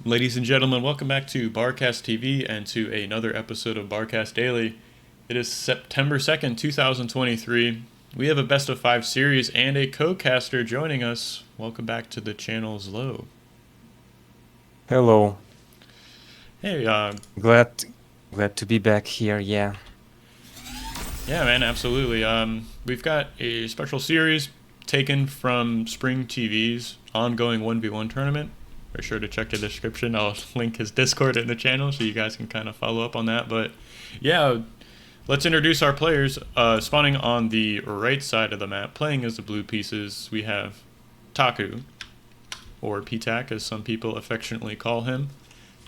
Ladies and gentlemen, welcome back to Barcast TV and to another episode of Barcast Daily. It is September 2nd, 2023. We have a best of 5 series and a co-caster joining us. Welcome back to the channel's low. Hello. Hey, Glad to be back here, yeah. Yeah, man, absolutely. We've got a special series taken from Spring TV's ongoing 1v1 tournament. Be sure to check the description. I'll link his Discord in the channel so you guys can kind of follow up on that. But yeah, let's introduce our players. Spawning on the right side of the map, playing as the blue pieces, we have PtaQ, or PtaQ as some people affectionately call him.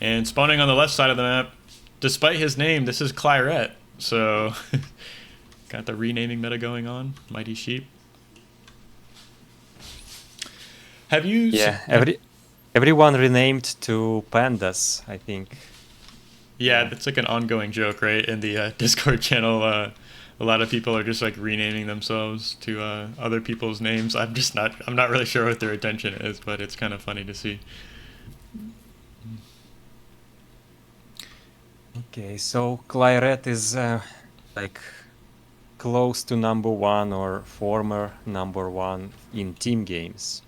And spawning on the left side of the map, despite his name, this is Clyret. So got the renaming meta going on. Mighty Sheep. Have you? Yeah, everyone renamed to pandas, I think. Yeah, that's like an ongoing joke, right? In the Discord channel, a lot of people are just like renaming themselves to other people's names. I'm not really sure what their intention is, but it's kind of funny to see. Okay, so Clyret is like close to number one or former number one in team games.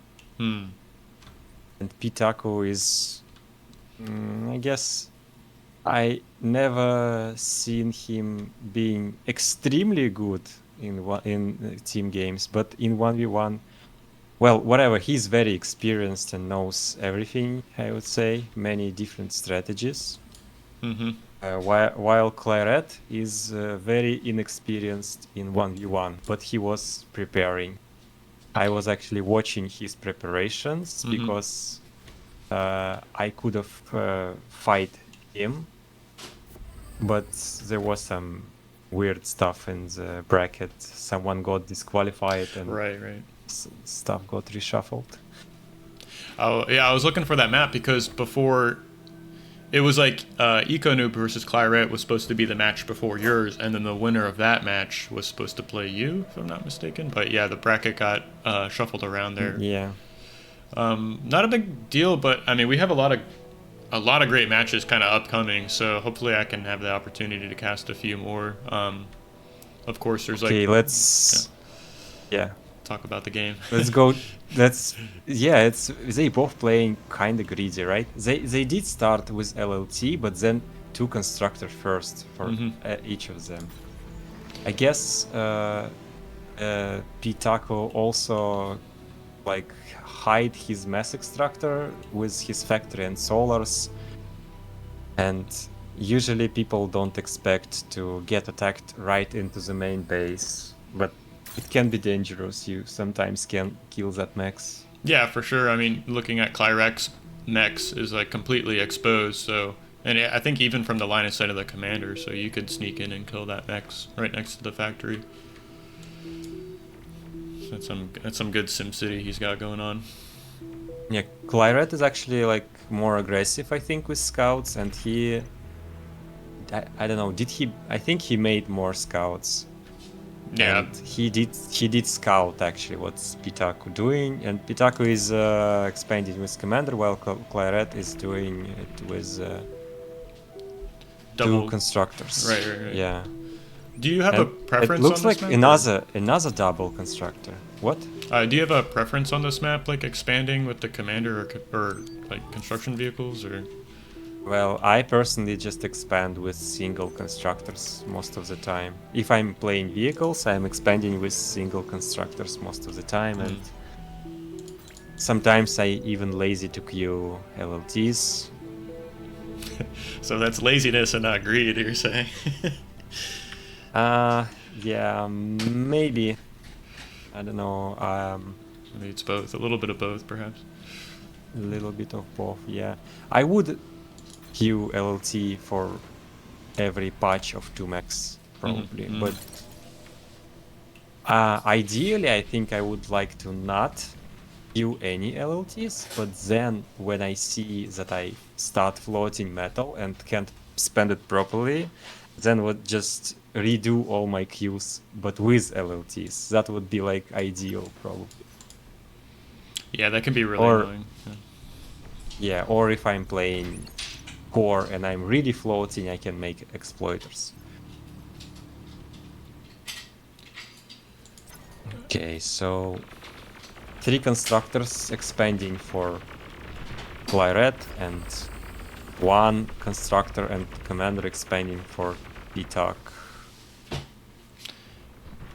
And PtaQ is, I guess, I never seen him being extremely good in team games, but in 1v1, well, whatever, he's very experienced and knows everything, I would say, many different strategies. While Clyret is very inexperienced in 1v1, but he was preparing. I was actually watching his preparations because I could have fight him, but there was some weird stuff in the bracket. Someone got disqualified and right. Stuff got reshuffled. Oh yeah, I was looking for that map because before it was like EcoNoob versus Clyret was supposed to be the match before yours, and then the winner of that match was supposed to play you, if I'm not mistaken. But yeah, the bracket got shuffled around there. Yeah. Not a big deal, but I mean we have a lot of great matches kind of upcoming, so hopefully I can have the opportunity to cast a few more. Of course, there's okay, let's talk about the game. Let's go. It's they both playing kind of greedy, right? They did start with LLT, but then two constructor first for each of them. I guess PtaQ also like hide his mass extractor with his factory and solars, and usually people don't expect to get attacked right into the main base, but it can be dangerous. You sometimes can kill that mechs. Yeah, for sure. I mean, looking at Clyret's mechs is like completely exposed, so and I think even from the line of sight of the commander, so you could sneak in and kill that mechs right next to the factory. So that's some good SimCity he's got going on. Yeah, Clyret is actually like more aggressive, I think, with scouts, and I don't know, I think he made more scouts. Yeah, and he did scout actually what's PtaQ doing, and PtaQ is expanding with commander, while Clyret is doing it with two constructors. Right. Yeah. Do you have a preference? It looks on this like map, another double constructor. What? Do you have a preference on this map, like expanding with the commander or like construction vehicles, or? Well, I personally just expand with single constructors most of the time. If I'm playing vehicles, I'm expanding with single constructors most of the time, and sometimes I even lazy to queue LLTs. So that's laziness and not greed, you're saying? Yeah, maybe. I don't know. Maybe it's both. A little bit of both, perhaps. A little bit of both, yeah. I would queue LLT for every patch of 2 mechs, probably. But ideally, I think I would like to not queue any LLTs, but then when I see that I start floating metal and can't spend it properly, then would just redo all my queues, but with LLTs. That would be like ideal, probably. Yeah, that can be really annoying. Yeah. Yeah, or if I'm playing core and I'm really floating, I can make exploiters. Okay, so 3 constructors expanding for Clyret and 1 constructor and commander expanding for PtaQ.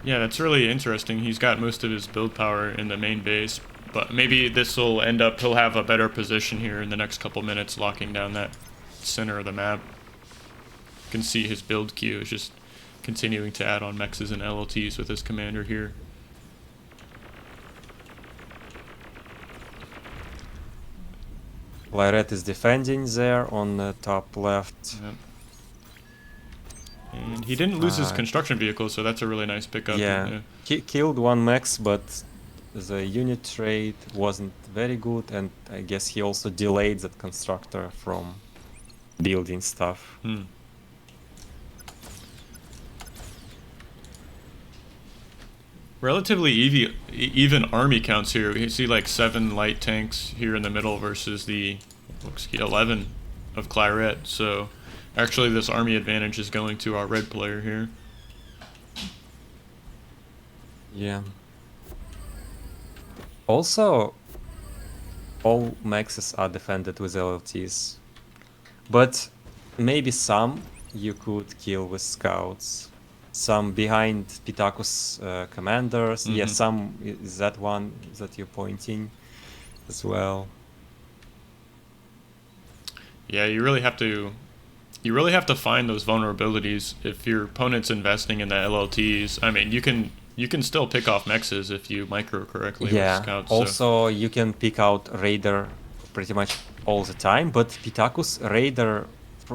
Yeah, that's really interesting. He's got most of his build power in the main base, but maybe this will end up, he'll have a better position here in the next couple minutes, locking down that center of the map. You can see his build queue is just continuing to add on mexes and LLTs with his commander here. Clyret is defending there on the top left. Yep. And he didn't lose his construction vehicle, so that's a really nice pickup. Yeah, he killed 1 mex, but the unit rate wasn't very good, and I guess he also delayed that constructor from building stuff. Relatively even army counts here. You see like 7 light tanks here in the middle versus the 11 of Clyret. So actually this army advantage is going to our red player here. Yeah. Also, all mexes are defended with LLTs, but maybe some you could kill with scouts. Some behind PtaQ's commanders. Yeah, some is that one that you're pointing as well. Yeah, you really have to find those vulnerabilities if your opponent's investing in the LLTs. I mean, you can still pick off mexes if you micro correctly with scouts. Also you can pick out raider pretty much all the time, but PtaQ's raider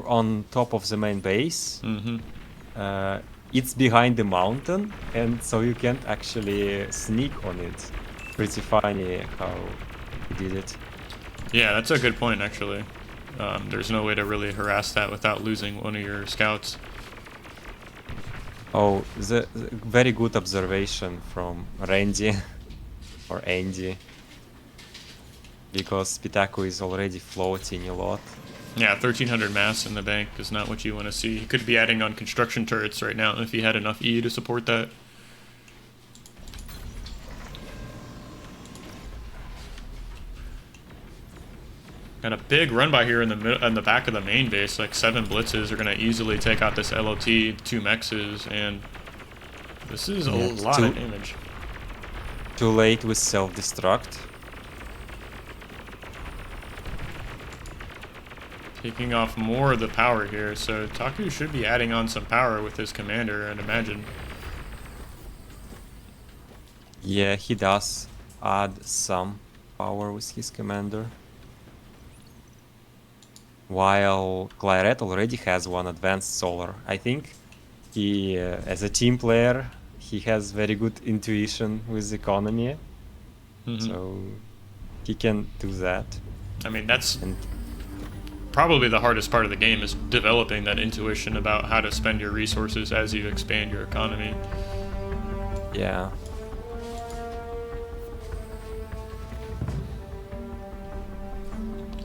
on top of the main base, it's behind the mountain, and so you can't actually sneak on it. Pretty funny how he did it. Yeah, that's a good point actually. There's no way to really harass that without losing one of your scouts. Oh, the very good observation from Randy or Andy, because PtaQ is already floating a lot. Yeah, 1300 mass in the bank is not what you want to see. He could be adding on construction turrets right now if he had enough E to support that. Got a big run by here in the back of the main base. Like 7 blitzes are going to easily take out this LOT, 2 mexes, and this is a lot of damage. Too late with self-destruct. Taking off more of the power here, so PtaQ should be adding on some power with his commander, I'd imagine. Yeah, he does add some power with his commander. While Clyret already has 1 advanced solar. I think he, as a team player, he has very good intuition with economy. So he can do that. I mean, that's probably the hardest part of the game, is developing that intuition about how to spend your resources as you expand your economy. Yeah.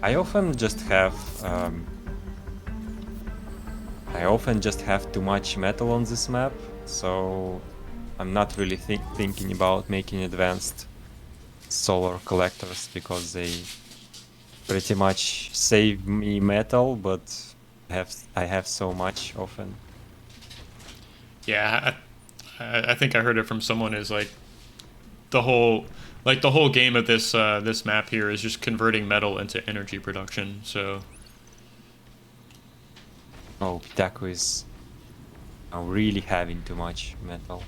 I often just have too much metal on this map, so I'm not really thinking about making advanced solar collectors, because they pretty much save me metal, but I have so much often. Yeah, I think I heard it from someone, is like the whole game of this this map here is just converting metal into energy production. So PtaQ is now really having too much metal.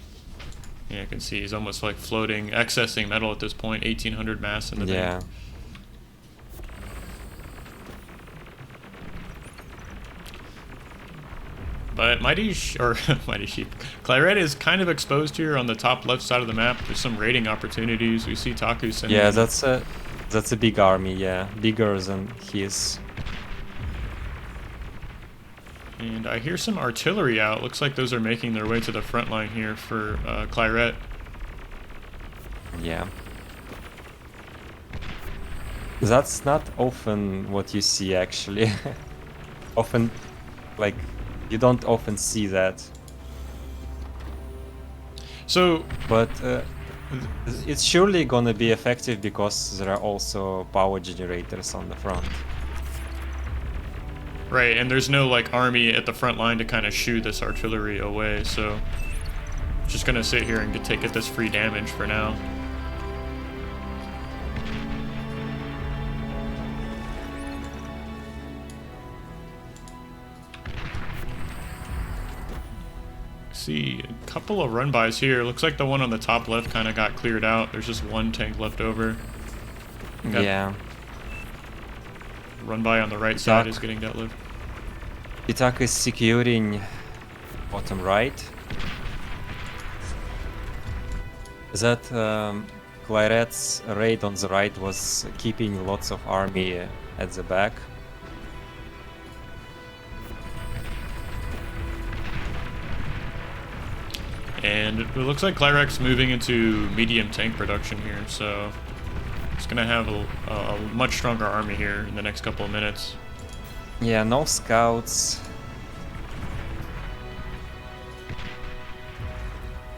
Yeah, you can see he's almost like floating, accessing metal at this point. 1800 mass in the bank. But Mighty Sheep, Clyret is kind of exposed here on the top left side of the map. There's some raiding opportunities. We see Taku sending. Yeah, that's a big army. Yeah, bigger than his. And I hear some artillery out. Looks like those are making their way to the front line here for Clyret. Yeah. That's not often what you see, actually. Often, like, you don't often see that. So, But it's surely gonna be effective because there are also power generators on the front. right, and there's no like army at the front line to kind of shoo this artillery away, so just gonna sit here and get this free damage for now. See a couple of run-bys here. Looks like the one on the top left kind of got cleared out. There's just one tank left over. Yeah. Run-by on the right side is getting dealt with. PtaQ is securing bottom right. That Clyret's raid on the right was keeping lots of army at the back. And it looks like Clyret's moving into medium tank production here, so it's going to have a much stronger army here in the next couple of minutes. Yeah, no scouts.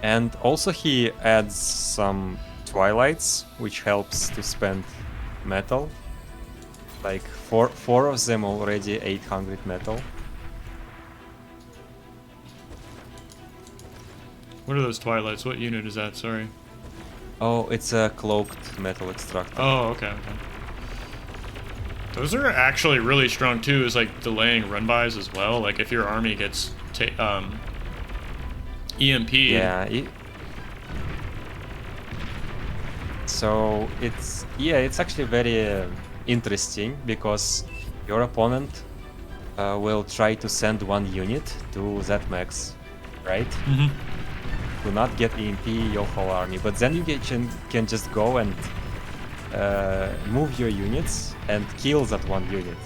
And also he adds some twilights, which helps to spend metal. Like four of them already 800 metal. What are those twilights? What unit is that? Sorry. Oh, it's a cloaked metal extractor. Oh, okay. Those are actually really strong too, is like delaying run-bys as well. Like if your army gets EMP. Yeah. So it's actually very interesting because your opponent will try to send one unit to that max, right? Mm-hmm. To not get EMP your whole army, but then you can just go and move your units and kill that one unit,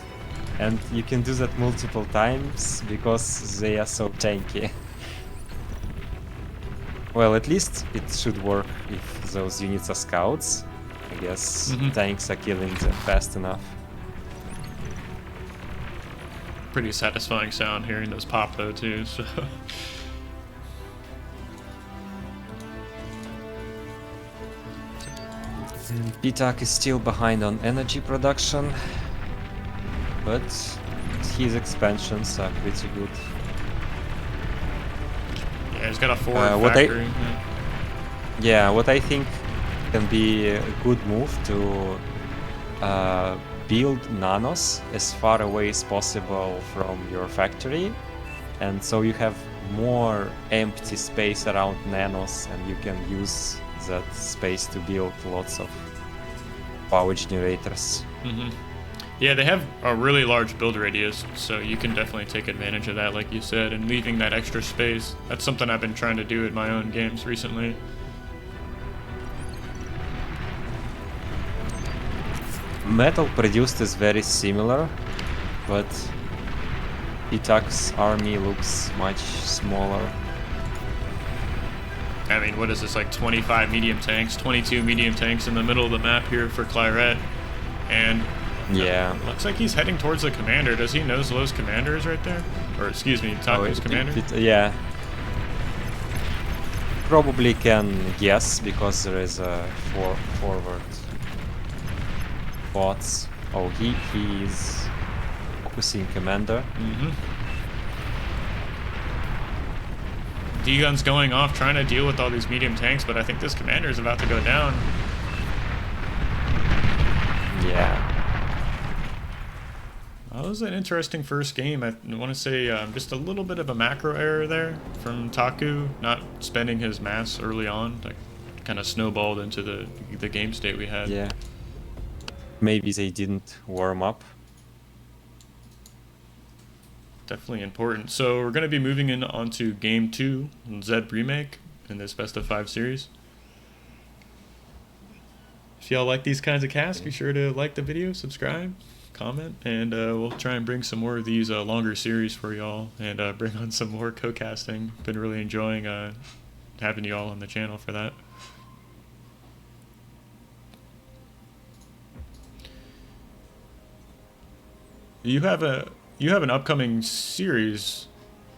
and you can do that multiple times because they are so tanky. Well, at least it should work if those units are scouts. I guess tanks are killing them fast enough. Pretty satisfying sound hearing those pop though too, so PtaQ is still behind on energy production, but his expansions are pretty good. yeah, he's got a forward factory. What I think can be a good move to build nanos as far away as possible from your factory, and so you have more empty space around nanos and you can use that space to build lots of power generators. Yeah, they have a really large build radius, so you can definitely take advantage of that, like you said, and leaving that extra space. That's something I've been trying to do in my own games recently. Metal produced is very similar, but PtaQ's army looks much smaller. I mean, what is this, like 25 medium tanks, 22 medium tanks in the middle of the map here for Clyret, and yeah, looks like he's heading towards the commander. Does he know Zlow's commander is right there? Or excuse me, PtaQ's commander? Yeah. Probably can guess because there is a forward bots. Oh, he's focusing commander. D-Gun's going off trying to deal with all these medium tanks, but I think this commander is about to go down. Yeah. Well, that was an interesting first game. I want to say just a little bit of a macro error there from PtaQ, not spending his mass early on. That kind of snowballed into the game state we had. Yeah. Maybe they didn't warm up. Definitely important. So we're going to be moving in onto Game 2, Zed Remake, in this Best of 5 series. If y'all like these kinds of casts, be sure to like the video, subscribe, comment, and we'll try and bring some more of these longer series for y'all, and bring on some more co-casting. Been really enjoying having y'all on the channel for that. You have an upcoming series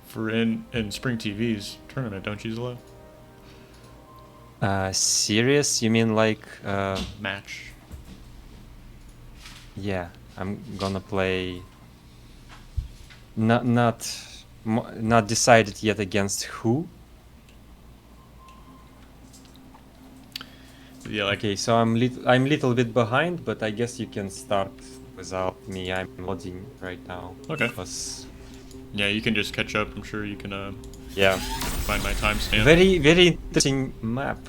for in Spring TV's tournament, don't you, Zilla? Serious? You mean like Match. yeah, I'm gonna play not decided yet against who. Yeah, like Okay, so I'm little bit behind, but I guess you can start without me. I'm loading right now. okay. Because Yeah, you can just catch up. I'm sure you can yeah, find my timestamp. very interesting map.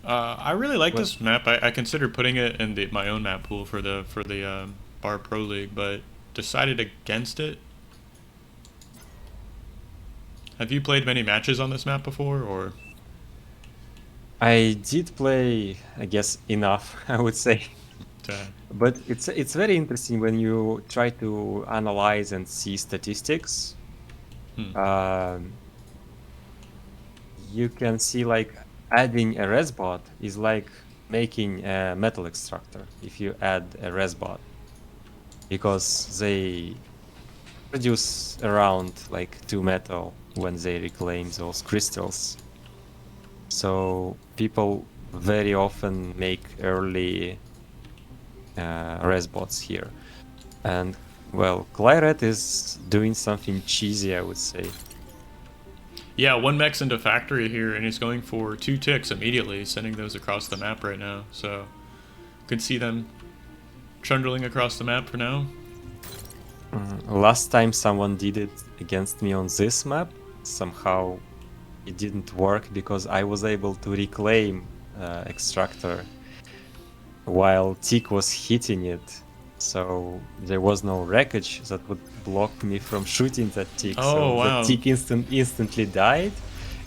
I really like What? this map. I considered putting it in my own map pool for the Bar Pro League, but decided against it. Have you played many matches on this map before, or? I did play, I guess, enough, I would say. But it's very interesting when you try to analyze and see statistics. You can see like adding a resbot is like making a metal extractor if you add a resbot, because they produce around like 2 metal when they reclaim those crystals. So people very often make early resbots here. And well, Clyret is doing something cheesy, I would say. Yeah, one mech's into factory here, and he's going for 2 ticks immediately, sending those across the map right now. So, you can see them trundling across the map for now. Last time someone did it against me on this map, somehow it didn't work because I was able to reclaim extractor while tick was hitting it. So there was no wreckage that would block me from shooting that tick. Oh, so wow. the tick instantly died,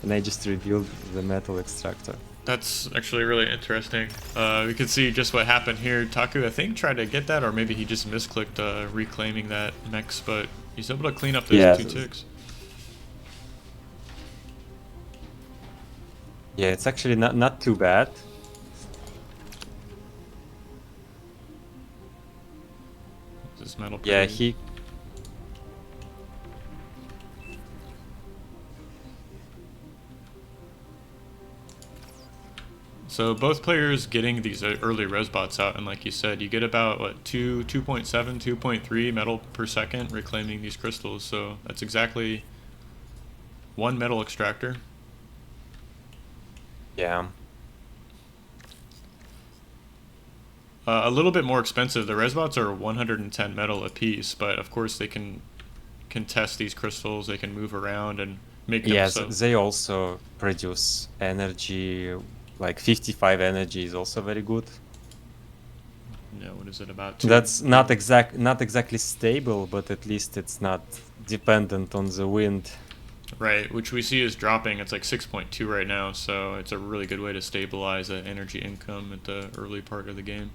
and I just rebuilt the metal extractor. That's actually really interesting. We can see just what happened here. PtaQ, I think, tried to get that, or maybe he just misclicked reclaiming that mechs, but he's able to clean up those 2 ticks. Yeah, it's actually not too bad. This metal. Yeah, he. So both players getting these early resbots out, and like you said, you get about what 2.7, 2.3 metal per second reclaiming these crystals. So that's exactly 1 metal extractor. Yeah. A little bit more expensive. The resbots are 110 metal a piece, but of course they can test these crystals. They can move around and make them. Yes, they also produce energy. Like 55 energy is also very good. Yeah, what is it about? That's not exactly stable, but at least it's not dependent on the wind. Right, which we see is dropping. It's like 6.2 right now, so it's a really good way to stabilize that energy income at the early part of the game.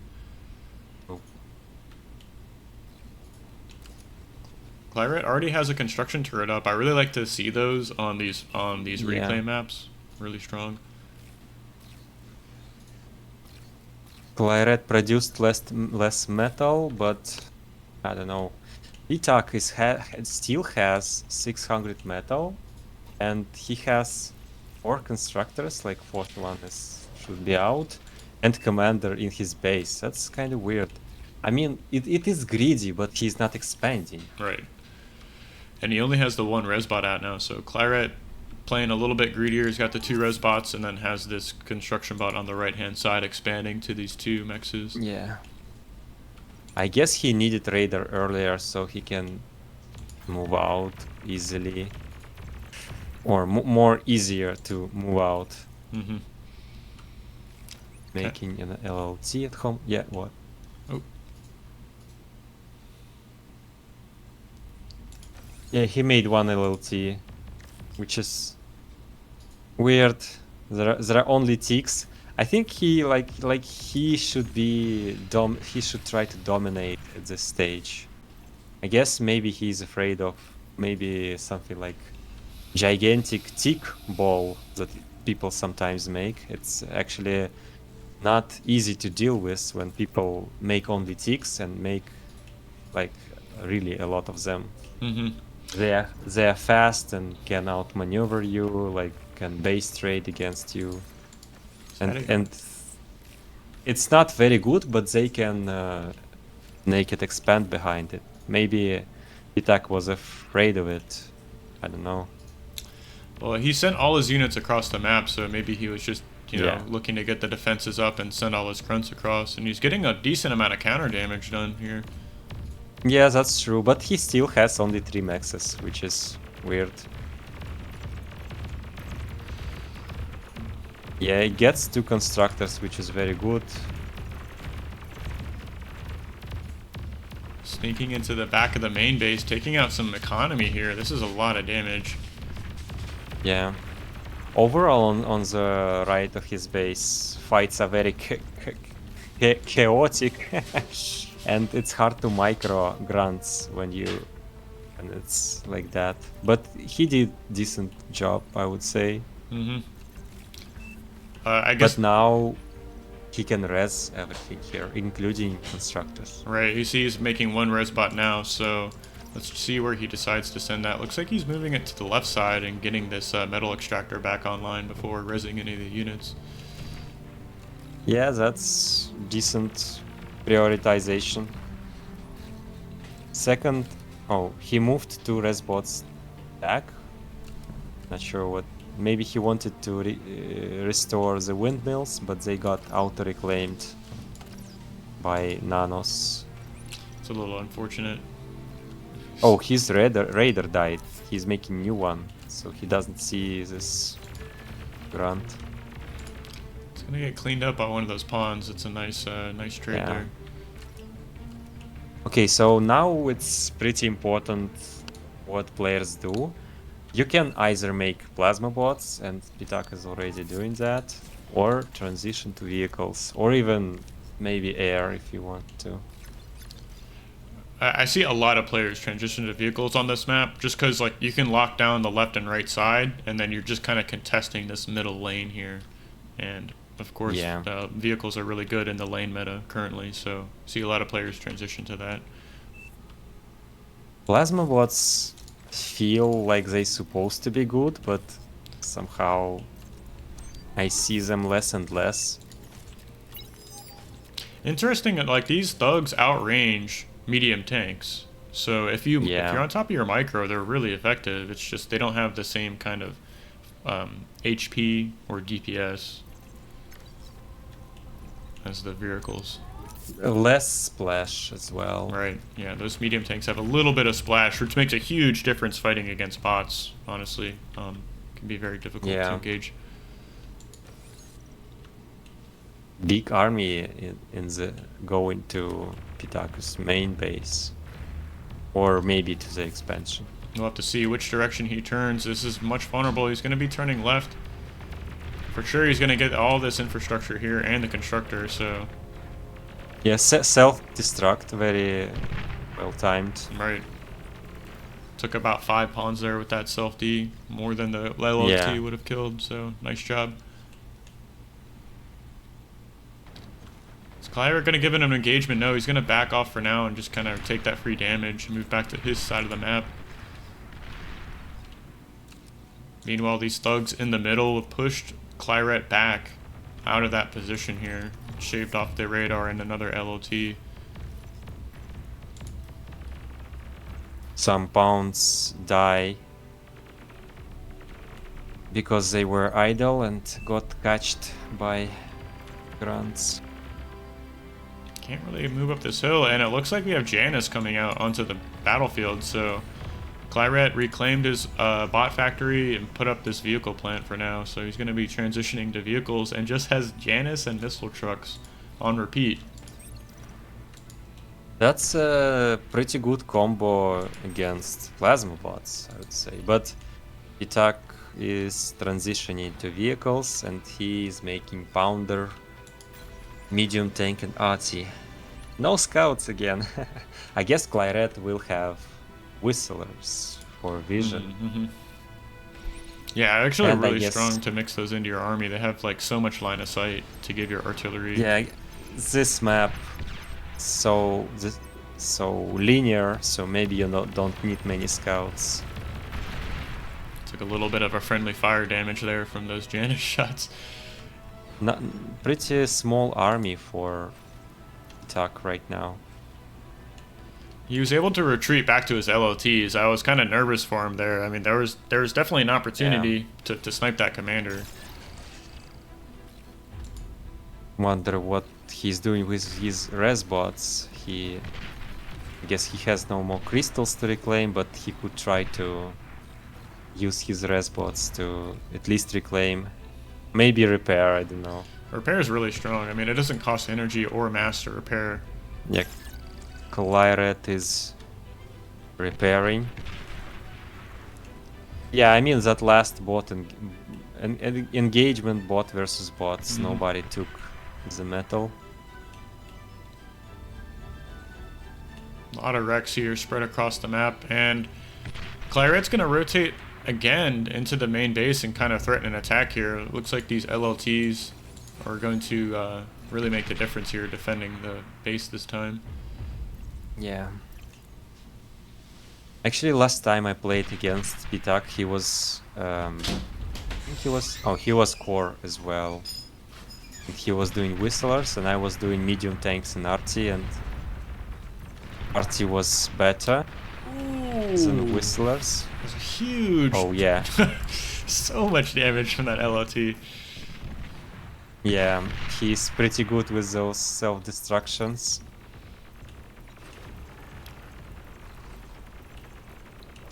Clyret already has a construction turret up. I really like to see those on these reclaim maps. Really strong. Clyret produced less metal, but I don't know. PtaQ still has 600 metal, and he has 4 constructors, like 4th one should be out, and commander in his base. That's kind of weird. I mean, it is greedy, but he's not expanding. Right. And he only has the 1 resbot out now, so Clyret playing a little bit greedier. He's got the 2 resbots and then has this construction bot on the right-hand side expanding to these 2 mexes. Yeah. I guess he needed Raider earlier so he can move out easily. Or more easier to move out. Mm-hmm. Making an LLT at home. Yeah, what? Oh. Yeah, he made 1 LLT, which is weird. There are only ticks. I think he he should he should try to dominate at this stage. I guess maybe he's afraid of maybe something like gigantic tick ball that people sometimes make. It's actually not easy to deal with when people make only ticks and make like really a lot of them. Mm-hmm. They are fast and can outmaneuver you, like can base trade against you, and it's not very good, but they can make it expand behind it. Maybe PtaQ was afraid of it. I don't know. Well, he sent all his units across the map, so maybe he was just, you know, looking to get the defenses up and send all his grunts across. And he's getting a decent amount of counter damage done here. Yeah, that's true, but he still has only 3 maxes, which is weird. Yeah, he gets 2 constructors, which is very good. Sneaking into the back of the main base, taking out some economy here. This is a lot of damage. Yeah. Overall, on the right of his base, fights are very chaotic, and it's hard to micro grunts when it's like that. But he did decent job, I would say. Mm-hmm. I guess. But now he can res everything here, including constructors. Right. You see, he's making 1 res bot now, so. Let's see where he decides to send that. Looks like he's moving it to the left side and getting this metal extractor back online before resing any of the units. Yeah, that's decent prioritization. Second, he moved 2 res bots back. Not sure what. Maybe he wanted to restore the windmills, but they got auto-reclaimed by nanos. It's a little unfortunate. Oh, his raider died. He's making new one, so he doesn't see this grunt. It's gonna get cleaned up by one of those pawns. It's a nice, nice trade there. Okay, so now it's pretty important what players do. You can either make plasma bots, and PtaQ is already doing that, or transition to vehicles, or even maybe air if you want to. I see a lot of players transition to vehicles on this map just because like you can lock down the left and right side and then you're just kind of contesting this middle lane here, and of course vehicles are really good in the lane meta currently, so I see a lot of players transition to that. Plasma bots feel like they're supposed to be good, but somehow I see them less and less. Interesting, like these thugs outrange medium tanks, so if you're on top of your micro, they're really effective. It's just they don't have the same kind of HP or DPS as the vehicles. Less splash as well. Right, yeah, those medium tanks have a little bit of splash, which makes a huge difference fighting against bots, honestly. Can be very difficult to engage. Big army going to PtaQ's main base, or maybe to the expansion. We'll have to see which direction he turns. This is much vulnerable. He's going to be turning left. For sure he's going to get all this infrastructure here and the constructor, so... Yeah, self-destruct, very well timed. Right. Took about 5 pawns there with that self-D, more than the LLT would have killed, so nice job. Is Clyret going to give it an engagement? No, he's going to back off for now and just kind of take that free damage and move back to his side of the map. Meanwhile, these thugs in the middle have pushed Clyret back out of that position here. Shaved off the radar and another LOT. Some pawns die because they were idle and got catched by grunts. Can't really move up this hill, and it looks like we have Janus coming out onto the battlefield, so Clyret reclaimed his bot factory and put up this vehicle plant for now, so he's going to be transitioning to vehicles and just has Janus and missile trucks on repeat. That's a pretty good combo against plasma bots, I would say, but PtaQ is transitioning to vehicles and he is making Pounder, medium tank and arty. No scouts again. I guess Clyret will have whistlers for vision. Yeah, actually really strong to mix those into your army. They have like so much line of sight to give your artillery. Yeah, this map, so so linear, so maybe you don't need many scouts. Took a little bit of a friendly fire damage there from those Janus shots. Not pretty small army for PtaQ right now. He was able to retreat back to his LLTs. I was kind of nervous for him there. I mean, there was definitely an opportunity to snipe that commander. Wonder what he's doing with his res bots. I guess he has no more crystals to reclaim, but he could try to use his res bots to at least reclaim. Maybe repair, I don't know. Repair is really strong. I mean, it doesn't cost energy or mass to repair. Yeah, Clyret is repairing. Yeah, I mean that last bot and engagement bot versus bots, nobody took the metal. A lot of wrecks here spread across the map, and Clyret's going to rotate again into the main base and kind of threaten an attack here. It looks like these LLTs are going to really make the difference here defending the base this time. Yeah. Actually, last time I played against PtaQ, he was core as well. And he was doing whistlers, and I was doing medium tanks and arty, and arty was better than whistlers. It was a huge. Oh yeah. So much damage from that LLT. Yeah, he's pretty good with those self-destructions.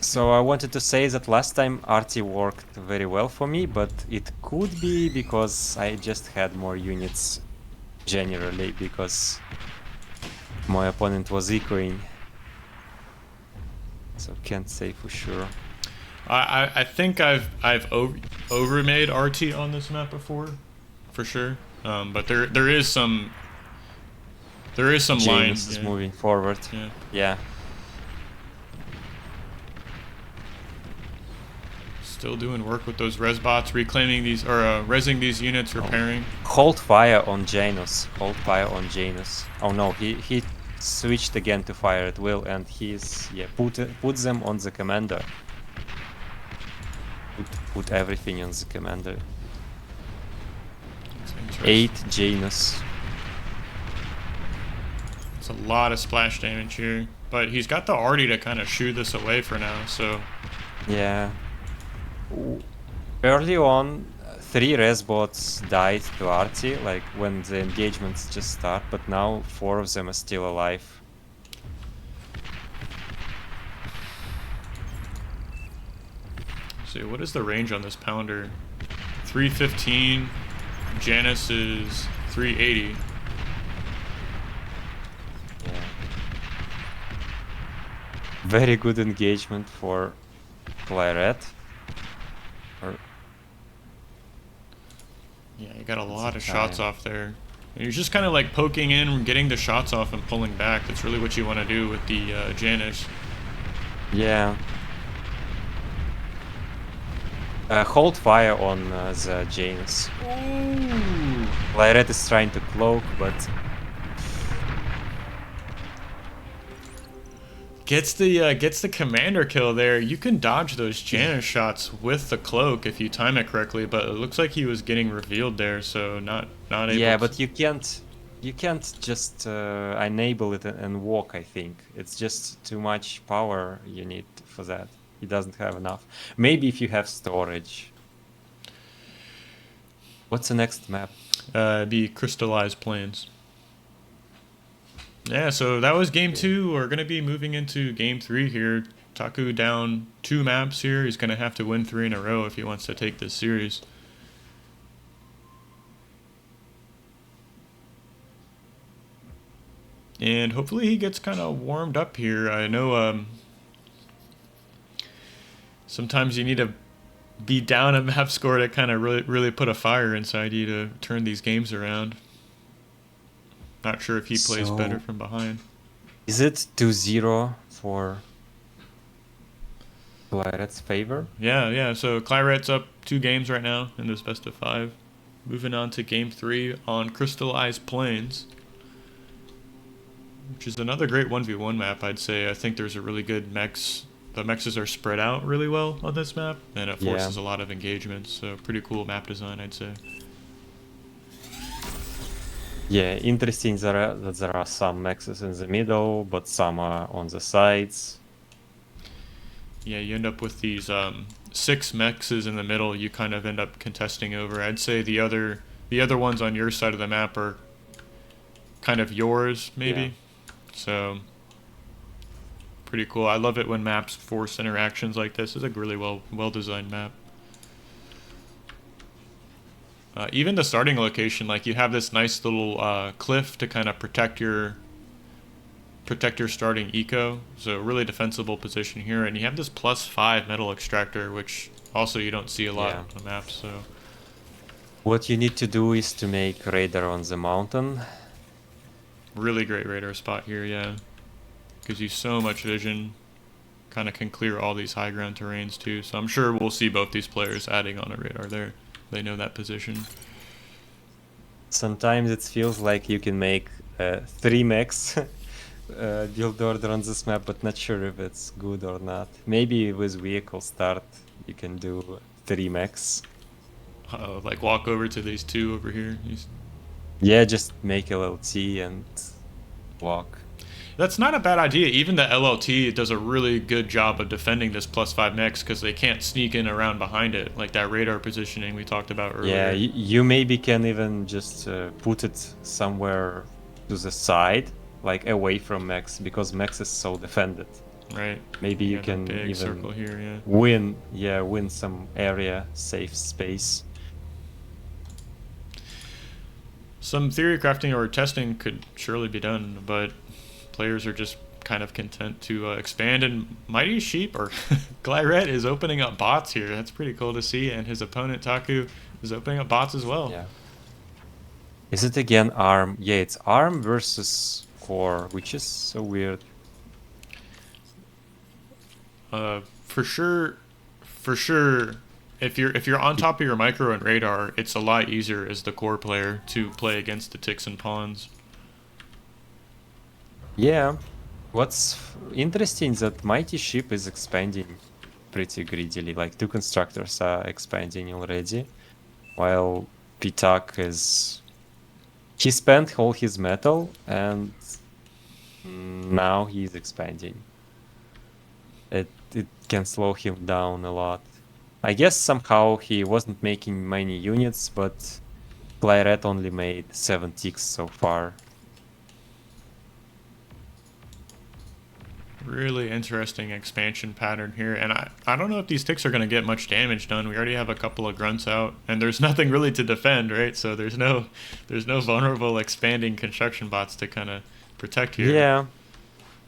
So I wanted to say that last time arty worked very well for me, but it could be because I just had more units generally, because my opponent was echoing. So can't say for sure. I think I've overmade RT on this map before, for sure. But there is some James lines is moving forward. Yeah. Still doing work with those res bots, reclaiming these or resing these units, repairing. Hold fire on Janus. Hold fire on Janus. Oh no, he switched again to fire at will, and he's put them on the commander. Put everything on the commander. 8 Janus. It's a lot of splash damage here, but he's got the arty to kind of shoo this away for now. So yeah. Early on, 3 res bots died to arty, like when the engagements just start, but now 4 of them are still alive. See, what is the range on this pounder? 315. Janus is 380. Yeah. Very good engagement for Clyret. Yeah, you got a lot of shots off there. And you're just kind of like poking in, getting the shots off and pulling back. That's really what you want to do with the Janus. Yeah. Hold fire on the Janus. Clyret is trying to cloak, but gets the commander kill there. You can dodge those Janus shots with the cloak if you time it correctly, but it looks like he was getting revealed there, so not able. Yeah, but you can't just enable it and walk. I think it's just too much power you need for that. He doesn't have enough. Maybe if you have storage. What's the next map? The crystallized plains. Yeah, so that was game 2. We're going to be moving into game 3 here. PtaQ down 2 maps here. He's going to have to win 3 in a row if he wants to take this series. And hopefully he gets kind of warmed up here. I know sometimes you need to be down a map score to kind of really put a fire inside you to turn these games around. Not sure if he plays better from behind. Is it 2-0 for Clyret's favor? Yeah. So Clyret's up 2 games right now in this best of 5. Moving on to game 3 on Crystallized Plains. which is another great 1v1 map, I'd say. I think there's a really good mechs. The mexes are spread out really well on this map, and it Yeah. forces a lot of engagement, so pretty cool map design, I'd say. Yeah, interesting that there are some mexes in the middle, but some are on the sides. Yeah, you end up with these 6 mexes in the middle. You kind of end up contesting over. I'd say the other ones on your side of the map are kind of yours, maybe. Yeah. So pretty cool. I love it when maps force interactions like this. It's a really well designed map. Even the starting location, like you have this nice little cliff to kind of protect your starting eco, so really defensible position here, and you have this +5 metal extractor, which also you don't see a lot on the map. So what you need to do is to make radar on the mountain. Really great radar spot here, yeah. Gives you so much vision, kind of can clear all these high ground terrains too, so I'm sure we'll see both these players adding on a radar there. They know that position. Sometimes it feels like you can make 3 mechs build order on this map, but not sure if it's good or not. Maybe with vehicle start you can do 3 mechs. Like walk over to these 2 over here. Yeah, just make LLT and walk. That's not a bad idea. Even the LLT does a really good job of defending this +5 mechs because they can't sneak in around behind it, like that radar positioning we talked about earlier. Yeah, you maybe can even just put it somewhere to the side, like away from mechs, because mechs is so defended. Right. Maybe you Yeah, can big even circle here, yeah. win some area, safe space. Some theory crafting or testing could surely be done, but players are just kind of content to expand. And Mighty Sheep, or Clyret, is opening up bots here. That's pretty cool to see. And his opponent, PtaQ, is opening up bots as well. Yeah. Is it again ARM? Yeah, it's ARM versus Core, which is so weird. For sure, if you're on top of your micro and radar, it's a lot easier as the core player to play against the ticks and pawns. Yeah, what's interesting that Mighty Ship is expanding pretty greedily. Like 2 constructors are expanding already, while PtaQ is... He spent all his metal and now he's expanding. It can slow him down a lot. I guess somehow he wasn't making many units, but Clyret only made 7 ticks so far. Really interesting expansion pattern here, and I don't know if these ticks are going to get much damage done. We already have a couple of grunts out, and there's nothing really to defend, right? So there's no vulnerable expanding construction bots to kind of protect here. Yeah,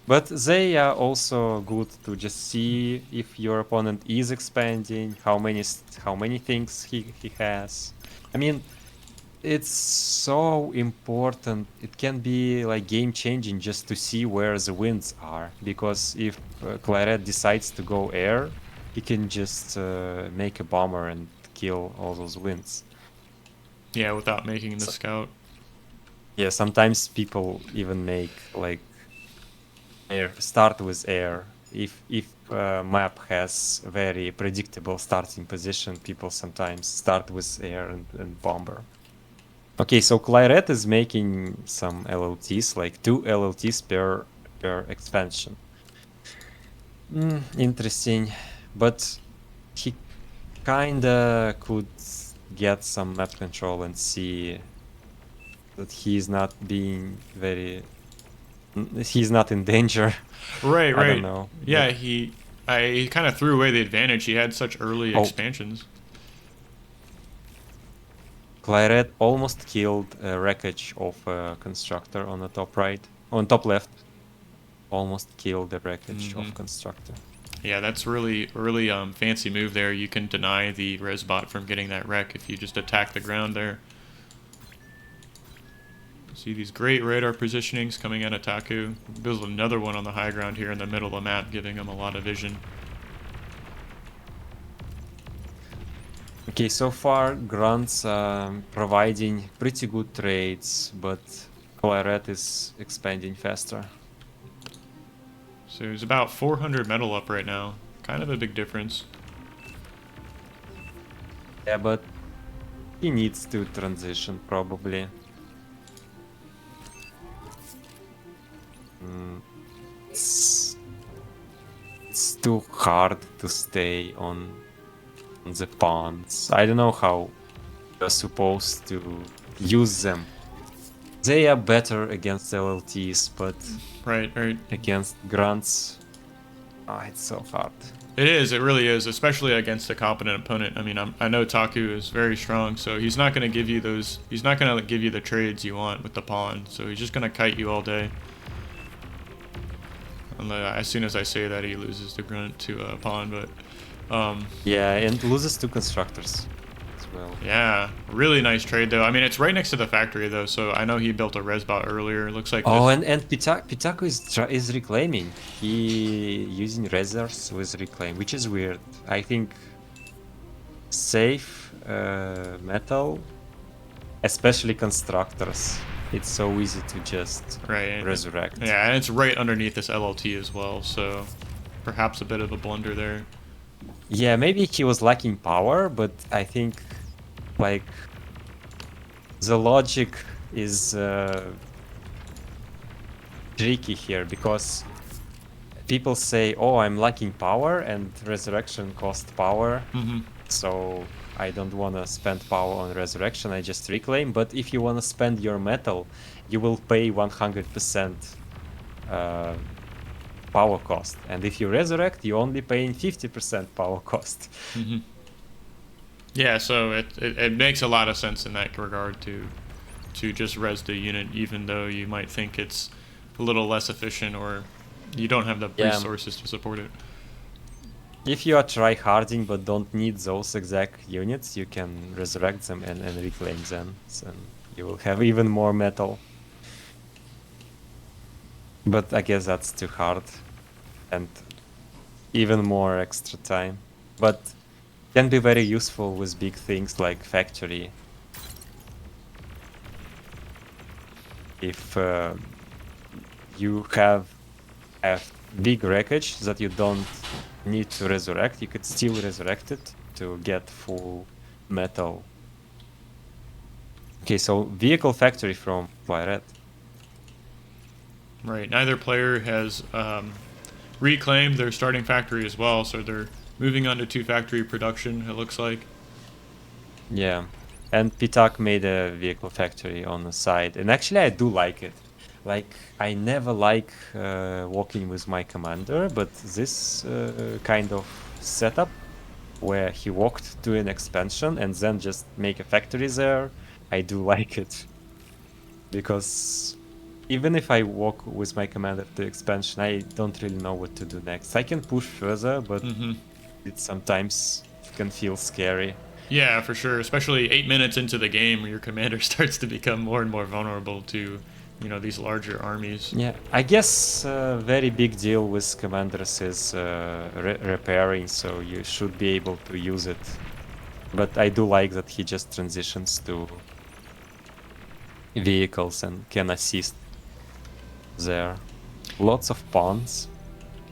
but they are also good to just see if your opponent is expanding, how many things he has. I mean, it's so important. It can be like game changing just to see where the winds are, because if Clyret decides to go air, he can just make a bomber and kill all those winds. Yeah, without making the scout. Yeah, sometimes people even make like start with air. If map has very predictable starting position, people sometimes start with air and bomber. Okay, so Clyret is making some LLTs, like 2 LLTs per expansion. Interesting, but he kinda could get some map control and see that he's not being very... He's not in danger. Right. I don't know. Yeah, he kind of threw away the advantage. He had such early expansions. Clyret almost killed a wreckage of a constructor on the top right. On top left. Almost killed the wreckage of constructor. Yeah, that's really fancy move there. You can deny the res bot from getting that wreck if you just attack the ground there. See these great radar positionings coming out of PtaQ. There's another one on the high ground here in the middle of the map, giving him a lot of vision. Okay, so far grunts providing pretty good trades, but Clyret is expanding faster. So he's about 400 metal up right now. Kind of a big difference. Yeah, but he needs to transition probably. It's too hard to stay on the pawns. I don't know how you're supposed to use them. They are better against LLTs, but Right. against grunts, it's so hard. It is. It really is, especially against a competent opponent. I mean, I know PtaQ is very strong, so he's not going to give you those. He's not going to give you the trades you want with the pawn. So he's just going to kite you all day. And as soon as I say that, he loses the grunt to a pawn. But yeah, and loses to constructors as well. Yeah, really nice trade though. I mean, it's right next to the factory though, so I know he built a resbot earlier. Looks like. Oh, and PtaQ is reclaiming. He using reserves with reclaim, which is weird. I think safe metal, especially constructors. It's so easy to just resurrect. Yeah, and it's right underneath this LLT as well, so perhaps a bit of a blunder there. Yeah, maybe he was lacking power, but I think like the logic is tricky here because people say, "Oh, I'm lacking power, and resurrection cost power, so I don't want to spend power on resurrection. I just reclaim." But if you want to spend your metal, you will pay 100% power cost, and if you resurrect, you only paying 50% power cost. Yeah, so it makes a lot of sense in that regard to just res the unit, even though you might think it's a little less efficient or you don't have the resources to support it. If you are tryharding but don't need those exact units, you can resurrect them and reclaim them, so you will have even more metal. But I guess that's too hard and even more extra time. But can be very useful with big things like factory. If you have a big wreckage that you don't need to resurrect, you could still resurrect it to get full metal. Okay, so vehicle factory from Clyret. Right, neither player has reclaimed their starting factory as well, so they're moving on to 2-factory production, it looks like. Yeah, and PtaQ made a vehicle factory on the side, and actually I do like it. Like, I never like walking with my commander, but this kind of setup where he walked to an expansion and then just make a factory there, I do like it. Because even if I walk with my commander to expansion, I don't really know what to do next. I can push further, but it sometimes can feel scary. Yeah, for sure. Especially 8 minutes into the game, where your commander starts to become more and more vulnerable to, you know, these larger armies. Yeah, I guess a very big deal with commanders is repairing, so you should be able to use it. But I do like that he just transitions to vehicles and can assist there. Lots of pawns.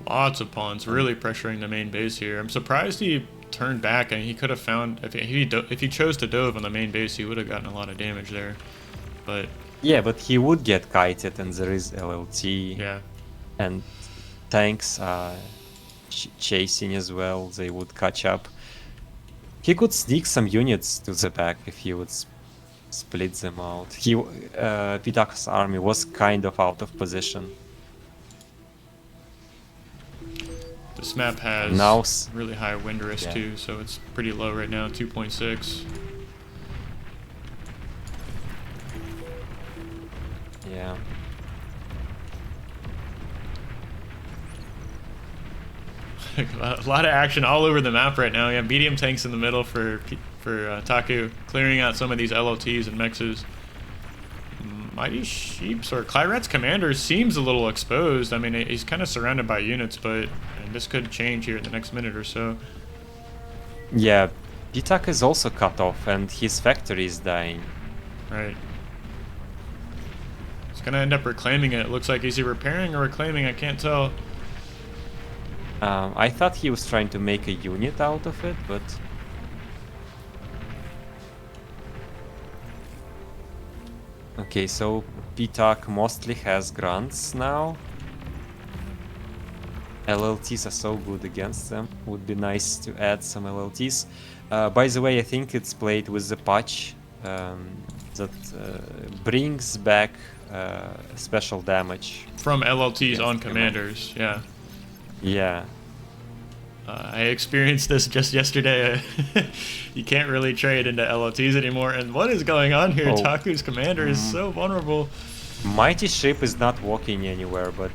Lots of pawns, really pressuring the main base here. I'm surprised he turned back, and he could have found, if he chose to dove on the main base, he would have gotten a lot of damage there. But yeah, but he would get kited, and there is LLT. Yeah. And tanks are chasing as well. They would catch up. He could sneak some units to the back if he would split them out. PtaQ's army was kind of out of position. This map has now, really high wind risk too, so it's pretty low right now, 2.6. Yeah. A lot of action all over the map right now. Yeah, medium tanks in the middle for PtaQ, clearing out some of these LOTs and mexes. Mighty Sheeps or Clyret's commander seems a little exposed. I mean, he's kind of surrounded by units, but this could change here in the next minute or so. Yeah, PtaQ is also cut off, and his factory is dying. Right. gonna end up reclaiming it. Looks like, is he repairing or reclaiming? I can't tell. I thought he was trying to make a unit out of it, but... Okay, so PtaQ mostly has grunts now. LLTs are so good against them. Would be nice to add some LLTs. By the way, I think it's played with the patch that brings back special damage. From LLTs Yes, on commanders, yeah. Yeah. I experienced this just yesterday. You can't really trade into LLTs anymore. And what is going on here? Oh. Taku's commander is so vulnerable. Mighty Ship is not walking anywhere, but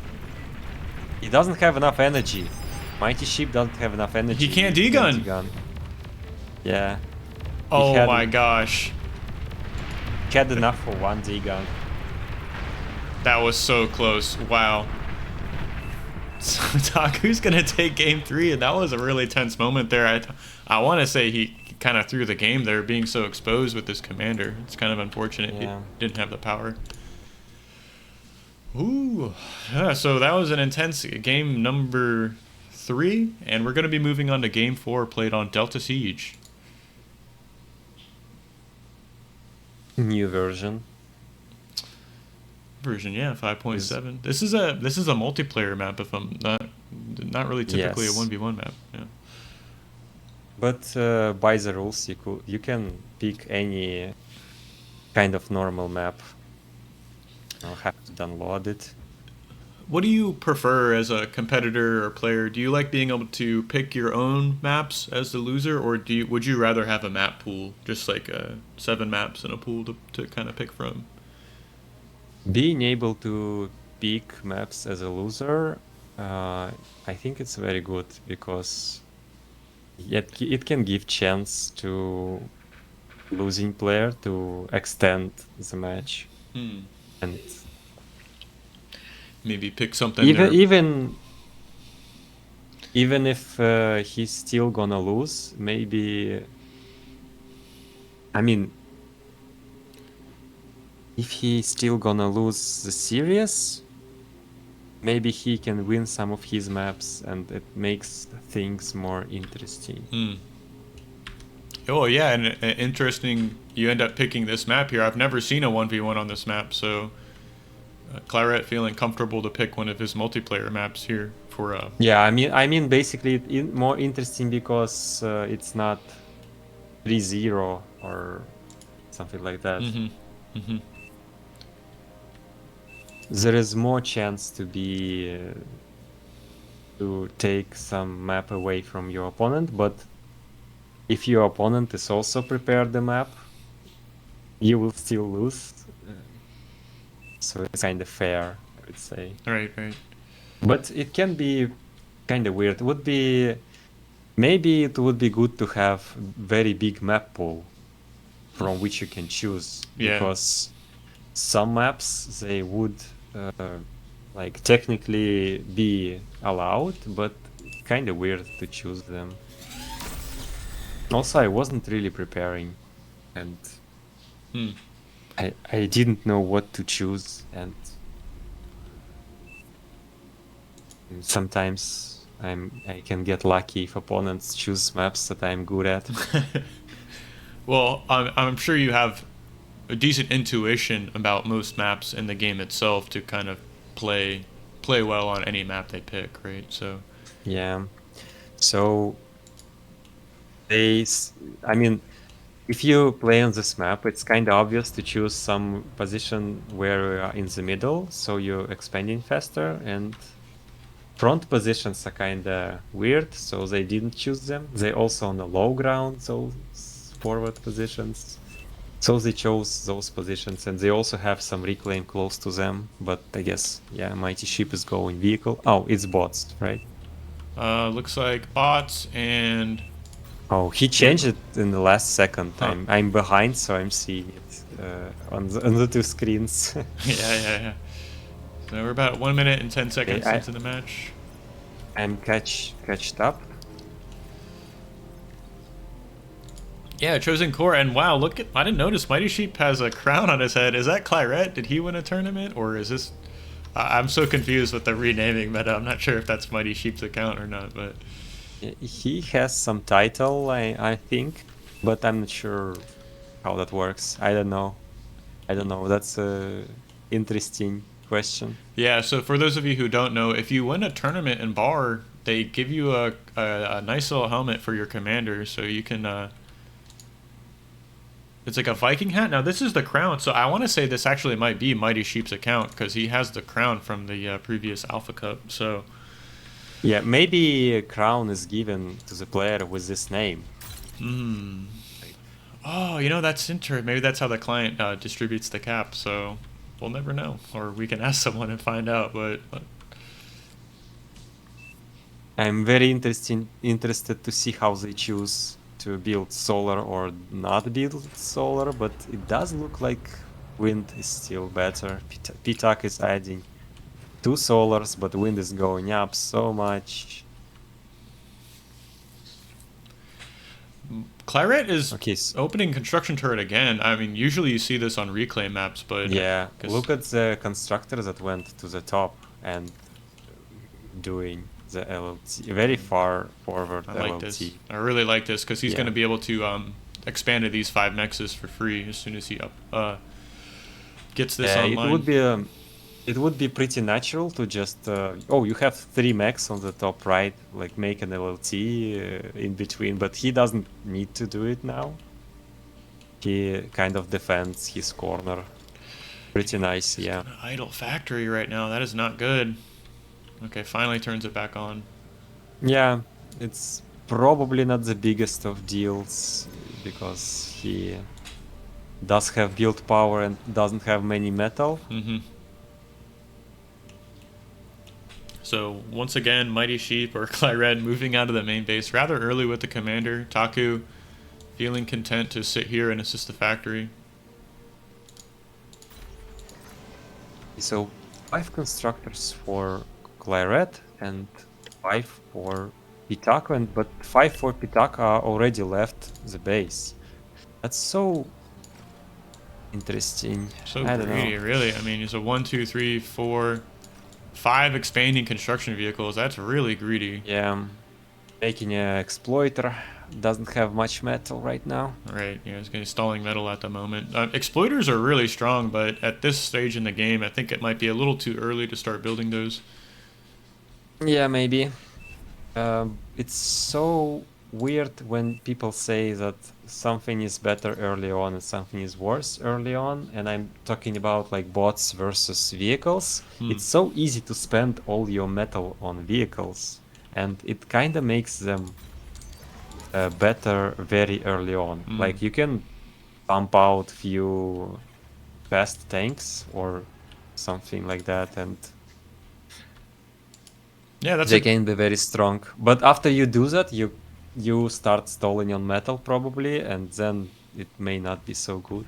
he doesn't have enough energy. Mighty Ship doesn't have enough energy. He can't D-gun. Yeah. Oh my gosh. He had enough for one D-gun. That was so close. Wow. So Taku's gonna take game 3, and that was a really tense moment there. I want to say he kind of threw the game there, being so exposed with this commander. It's kind of unfortunate he didn't have the power. Ooh, yeah. So that was an intense game number 3, and we're gonna be moving on to game 4, played on Delta Siege. New version. Yeah, 5.7. This is a multiplayer map, if I'm not really typically Yes. a 1v1 map. Yeah. But by the rules, you can pick any kind of normal map. I'll have to download it. What do you prefer as a competitor or player? Do you like being able to pick your own maps as the loser, or would you rather have a map pool, just like 7 maps in a pool to kind of pick from? Being able to pick maps as a loser, I think it's very good because it can give chance to losing player to extend the match. And maybe pick something even if he's still gonna lose, maybe, I mean, if he's still gonna lose the series, maybe he can win some of his maps, and it makes things more interesting. Oh yeah, and interesting. You end up picking this map here. I've never seen a 1v1 on this map, so Clyret feeling comfortable to pick one of his multiplayer maps here for. Yeah, I mean, basically, more interesting because it's not 3-0 or something like that. There is more chance to take some map away from your opponent, but if your opponent is also prepared the map, you will still lose. So it's kind of fair, I would say. Right. But it can be kind of weird. Maybe it would be good to have very big map pool from which you can choose. Yeah. Because some maps, they would like technically be allowed, but kind of weird to choose them. Also, I wasn't really preparing, and I didn't know what to choose, and sometimes I can get lucky if opponents choose maps that I'm good at. Well, I'm sure you have a decent intuition about most maps in the game itself to kind of play well on any map they pick, right? So yeah. So I mean, if you play on this map, it's kind of obvious to choose some position where you are in the middle, so you're expanding faster, and front positions are kind of weird, so they didn't choose them. They also on the low ground, those forward positions. So they chose those positions, and they also have some reclaim close to them, but I guess, yeah, Mighty Ship is going vehicle. Oh, it's bots, right? Looks like bots and... Oh, he changed it in the last second. Huh. I'm behind, so I'm seeing it on the two screens. Yeah. So we're about 1 minute and 10 seconds into the match. I'm catched up. Yeah, chosen core, and wow, look at, I didn't notice Mighty Sheep has a crown on his head. Is that Clyret? Did he win a tournament, or is this? I'm so confused with the renaming meta. I'm not sure if that's Mighty Sheep's account or not, but He has some title, I think, but I'm not sure how that works. I don't know. I don't know. That's a interesting question. yeah. So for those of you who don't know, if you win a tournament in bar, they give you a nice little helmet for your commander, so you can. It's like a Viking hat. Now this is the crown, so I want to say this actually might be Mighty Sheep's account because he has the crown from the previous Alpha Cup. So Yeah, maybe a crown is given to the player with this name. oh, that's interesting. Maybe that's how the client distributes the cap. So we'll never know, or we can ask someone and find out. But I'm very interested to see how they choose to build solar or not build solar, but it does look like wind is still better. PtaQ is adding 2 solars, but wind is going up so much. Clyret is Okay, opening construction turret again. I mean, usually you see this on reclaim maps, but yeah, look at the constructor that went to the top and doing the LLT, very far forward I LLT. like this. I really like this because he's Yeah. going to be able to expand to these 5 nexus for free as soon as he gets this Yeah, online. it would be pretty natural to just oh, you have 3 mechs on the top right, like make an LLT in between, but he doesn't need to do it now. He kind of defends his corner pretty nice, yeah. Idle factory right now. That is not good. Okay, finally turns it back on. Yeah, it's probably not the biggest of deals because he does have build power and doesn't have many metal. So once again, Mighty Sheep or Clyret moving out of the main base rather early with the commander. PtaQ feeling content to sit here and assist the factory. So 5 constructors for Clyret and 5 for PtaQ, but 5 for PtaQ are already left the base. That's so interesting. So I don't greedy, know. really. I mean, it's a 1, 2, 3, 4, 5 expanding construction vehicles. That's really greedy. Yeah, making an exploiter doesn't have much metal right now. Right, yeah, it's installing metal at the moment. Exploiters are really strong, but at this stage in the game, I think it might be a little too early to start building those. Yeah, maybe. It's so weird when people say that something is better early on and something is worse early on, and I'm talking about like bots versus vehicles. It's so easy to spend all your metal on vehicles, and it kind of makes them better very early on. Like you can pump out few fast tanks or something like that, and yeah, they can be very strong. But after you do that, you start stalling on metal probably, and then it may not be so good.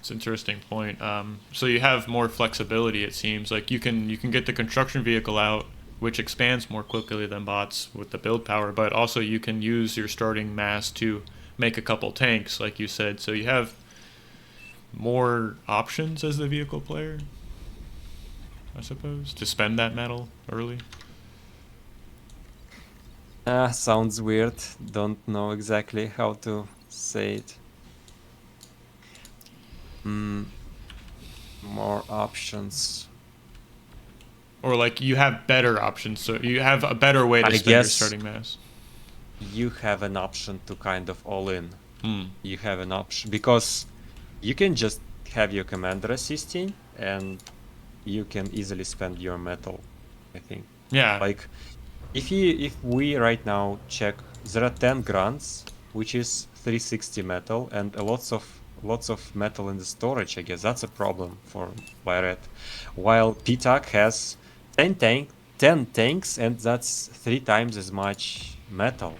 It's an interesting point. So you have more flexibility. It seems like you can get the construction vehicle out, which expands more quickly than bots with the build power. But also you can use your starting mass to make a couple tanks, like you said. So you have more options as the vehicle player, I suppose, to spend that metal early. Sounds weird. Don't know exactly how to say it. More options. Or like you have better options, so you have a better way to spend your starting mass. You have an option to kind of all in. You have an option because you can just have your commander assisting and you can easily spend your metal, I think. Yeah. Like if we right now check, there are 10 grants, which is 360 metal and lots of metal in the storage. I guess that's a problem for Clyret. While PtaQ has 10 tanks, and that's 3 times as much metal,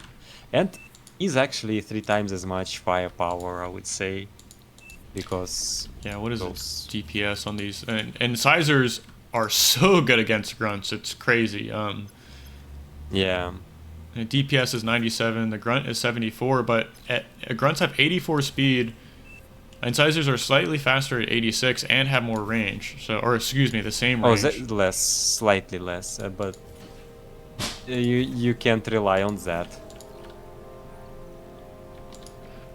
and is actually 3 times as much firepower, I would say, because yeah, what is those DPS on these? And incisors are so good against grunts. It's crazy. Yeah. And DPS is 97. The grunt is 74, but grunts have 84 speed. Incisors are slightly faster at 86 and have more range. So, or excuse me, the same range. Oh, less, slightly less, but you can't rely on that.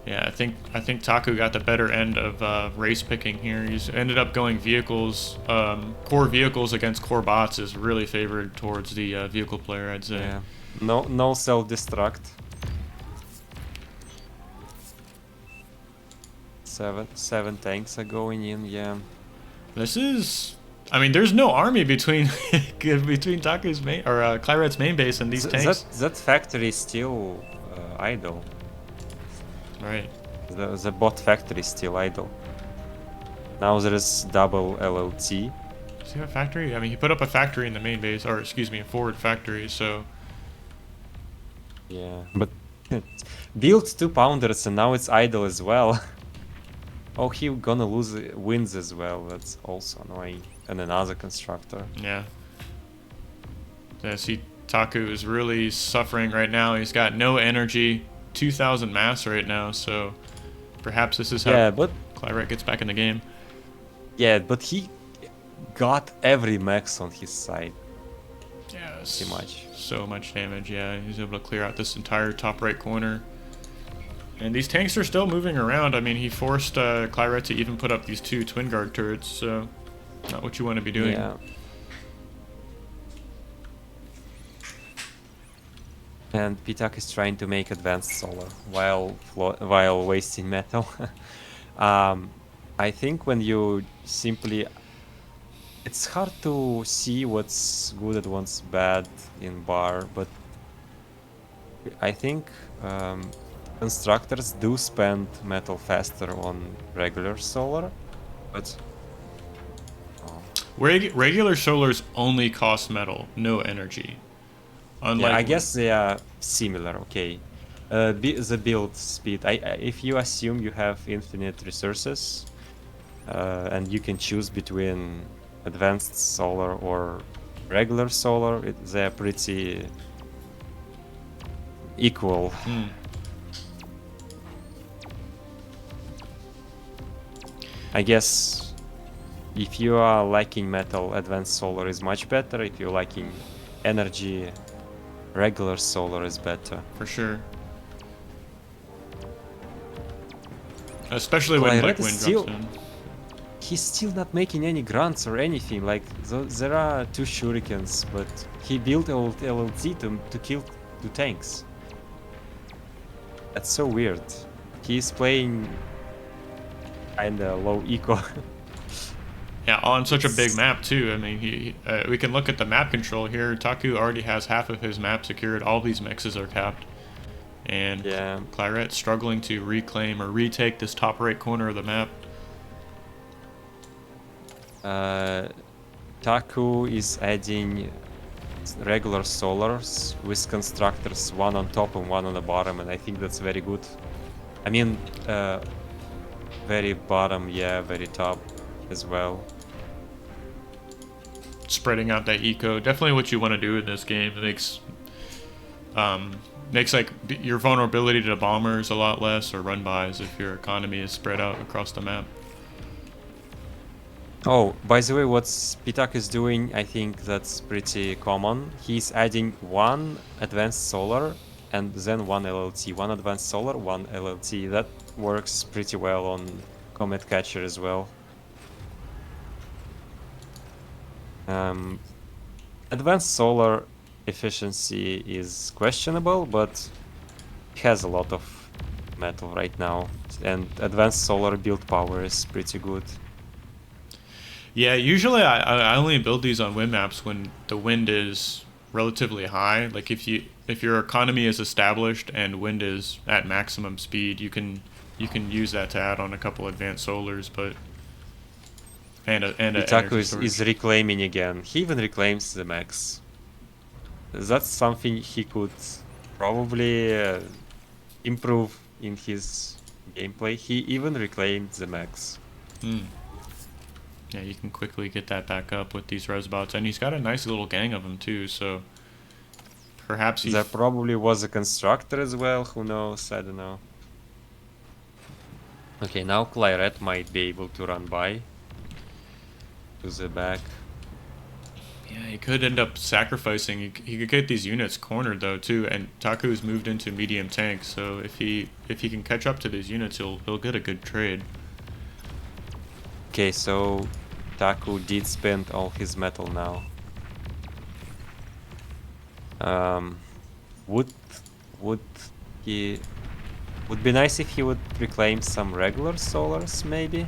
Yeah, I think PtaQ got the better end of race picking here. He's ended up going vehicles. Core vehicles against core bots is really favored towards the vehicle player, I'd say. Yeah. No self-destruct. Seven tanks are going in, yeah. This is, I mean, there's no army between PtaQ's main or Clyret's main base and these tanks. That factory is still idle. Right. The bot factory is still idle. Now there is double LLT. Does he have a factory? I mean, he put up a factory in the main base, or excuse me, a forward factory. So. Yeah, but built 2 pounders and now it's idle as well. Oh, he gonna lose wins as well. That's also annoying. And another constructor. Yeah. Yeah, see, PtaQ is really suffering right now. He's got no energy, 2,000 mass right now. So perhaps this is how Clyret gets back in the game. Yeah, but he got every max on his side. Yeah, too much. So much damage. Yeah, he's able to clear out this entire top right corner. And these tanks are still moving around. I mean, he forced Clyret to even put up these 2 twin guard turrets, so not what you want to be doing. Yeah. And PtaQ is trying to make advanced solar while wasting metal. I think when you simply... It's hard to see what's good and what's bad in bar, but I think constructors do spend metal faster on regular solar, but... Regular solars only cost metal, no energy. Unlike yeah, I guess they are similar, okay. The build speed, if you assume you have infinite resources, and you can choose between advanced solar or regular solar, they're pretty equal. I guess if you are lacking metal, advanced solar is much better. If you're lacking energy, regular solar is better. For sure. Especially when like wind drops in. He's still not making any grunts or anything. Like there are 2 shurikens, but he built LLT to kill 2 tanks. That's so weird. He's playing kinda low eco. Yeah, on such a big map too. I mean, we can look at the map control here. PtaQ already has half of his map secured. All these mixes are capped. And Clyret struggling to reclaim or retake this top right corner of the map. PtaQ is adding regular solars with constructors, 1 on top and 1 on the bottom, and I think that's very good. I mean, very bottom, yeah, very top as well. Spreading out that eco, definitely what you want to do in this game. It makes like your vulnerability to bombers a lot less, or run-bys, if your economy is spread out across the map. Oh, by the way, what PtaQ is doing, I think that's pretty common. He's adding 1 advanced solar and then 1 LLT. 1 advanced solar, 1 LLT. That works pretty well on Comet Catcher as well. Advanced solar efficiency is questionable, but it has a lot of metal right now. And advanced solar build power is pretty good. Yeah, usually I only build these on wind maps when the wind is relatively high. Like if your economy is established and wind is at maximum speed, you can use that to add on a couple advanced solars, but PtaQ is reclaiming again. He even reclaims the max. That's something he could probably improve in his gameplay. He even reclaimed the max. Yeah, you can quickly get that back up with these resbots, and he's got a nice little gang of them too, so Perhaps he... There probably was a constructor as well, who knows, I don't know. Okay, now Clyret might be able to run by to the back. Yeah, he could end up sacrificing. He could get these units cornered though too, and Taku's moved into medium tank, so if he can catch up to these units, he'll get a good trade. Okay, so Taku did spend all his metal now. Would he... Would be nice if he would reclaim some regular solars, maybe.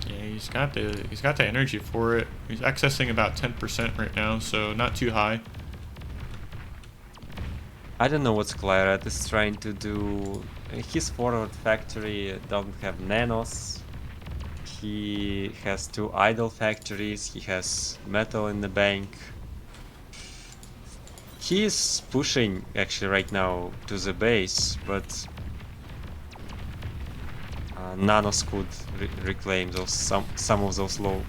Yeah, he's got the energy for it. He's accessing about 10% right now, so not too high. I don't know what Clyret is trying to do. His forward factory doesn't have nanos. He has 2 idle factories. He has metal in the bank. He is pushing actually right now to the base, but nanos could reclaim those some of those low.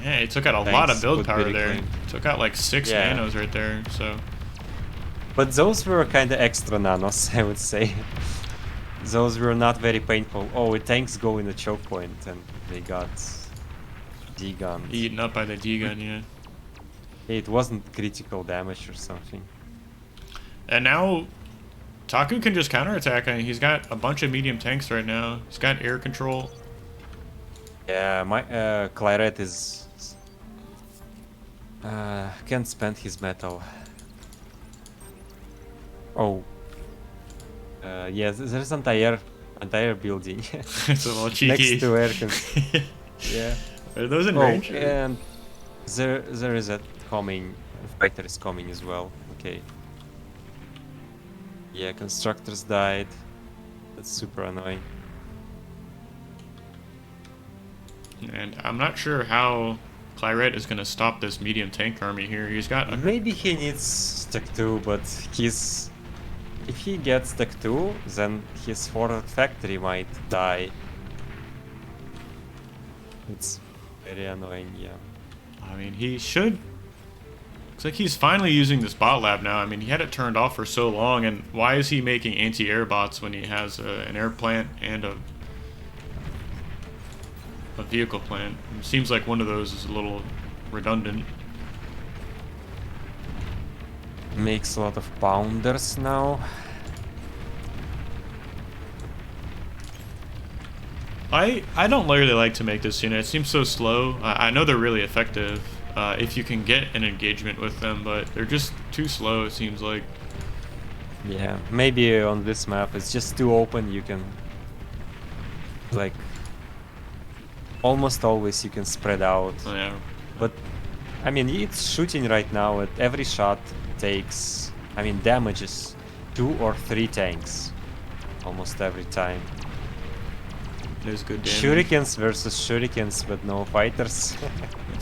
Yeah, he took out a lot of build power there. Reclaimed. Took out like 6 nanos right there. So. But those were kind of extra nanos, I would say. Those were not very painful. Oh, the tanks go in the choke point and they got D-gunned. Eaten up by the D-gun, yeah. It wasn't critical damage or something. And now Taku can just counterattack. I mean, he's got a bunch of medium tanks right now. He's got air control. Yeah, my Clyret is can't spend his metal. Oh, yeah, there's entire building It's a little cheeky. next to air Yeah. Are those in Oh, range? and there is a coming. Fighter is coming as well. Okay. Yeah, constructors died. That's super annoying. And I'm not sure how Clyret is going to stop this medium tank army here. He's got... Maybe he needs PtaQ, but if he gets PtaQ, then his forward factory might die. It's very annoying, yeah. I mean, he should... Looks like he's finally using this bot lab now. I mean, he had it turned off for so long, and why is he making anti-air bots when he has an air plant and a vehicle plant? It seems like one of those is a little redundant. Makes a lot of pounders now. I don't really like to make this unit. It seems so slow. I know they're really effective if you can get an engagement with them, but they're just too slow, it seems like. Yeah, maybe on this map it's just too open. You can, like, almost always you can spread out. Oh, yeah. But I mean, it's shooting right now. At every shot takes, I mean, damages 2 or 3 tanks almost every time. There's good damage. Shurikens versus shurikens with no fighters.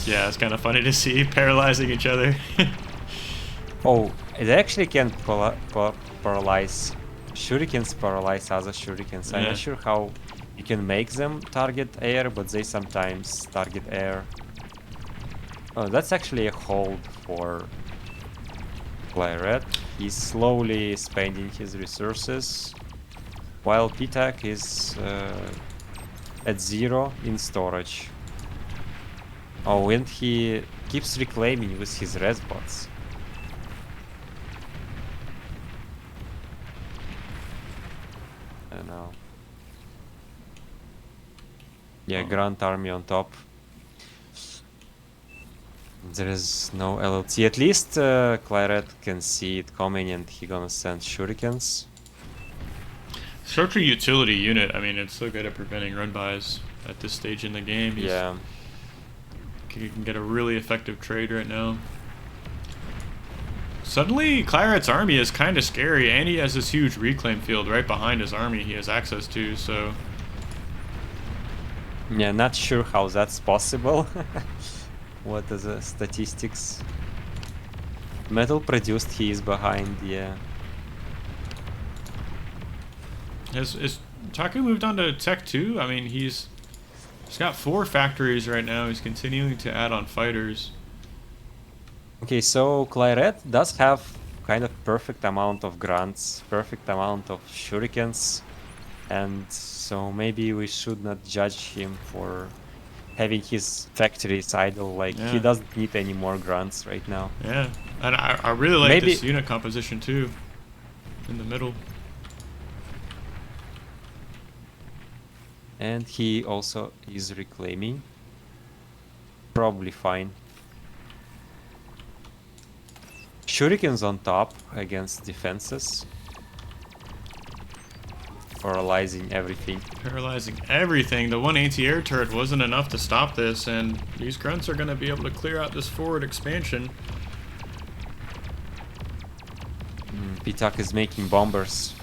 Yeah, it's kind of funny to see paralyzing each other. Oh, it actually can paralyze. Shurikens paralyze other shurikens. I'm Yeah. not sure how you can make them target air, but they sometimes target air. Oh, that's actually a hold for Clyret. He's slowly spending his resources, while PtaQ is at 0 in storage. Oh, and he keeps reclaiming with his res bots. I don't know. Yeah, Grand Army on top. There is no LLT. At least Clyret can see it coming and he gonna send shurikens. Such a utility unit. I mean, it's so good at preventing run-bys at this stage in the game. Yeah. You can get a really effective trade right now. Suddenly, Clyret's army is kind of scary, and he has this huge reclaim field right behind his army he has access to, so... Yeah, not sure how that's possible. What are the statistics? Metal produced, he is behind, yeah. Has Taku moved on to Tech 2? I mean, he's got 4 factories right now. He's continuing to add on fighters. Okay, so Clyret does have kind of perfect amount of grunts, perfect amount of shurikens, and so maybe we should not judge him for having his factories idle. Like, he Yeah, doesn't need any more grunts right now. yeah. And I really like Maybe, this unit composition too, in the middle. and he also is reclaiming. Probably fine. Shurikens on top against defenses. Paralyzing everything. Paralyzing everything. The one anti-air turret wasn't enough to stop this, and these grunts are going to be able to clear out this forward expansion. PtaQ is making bombers.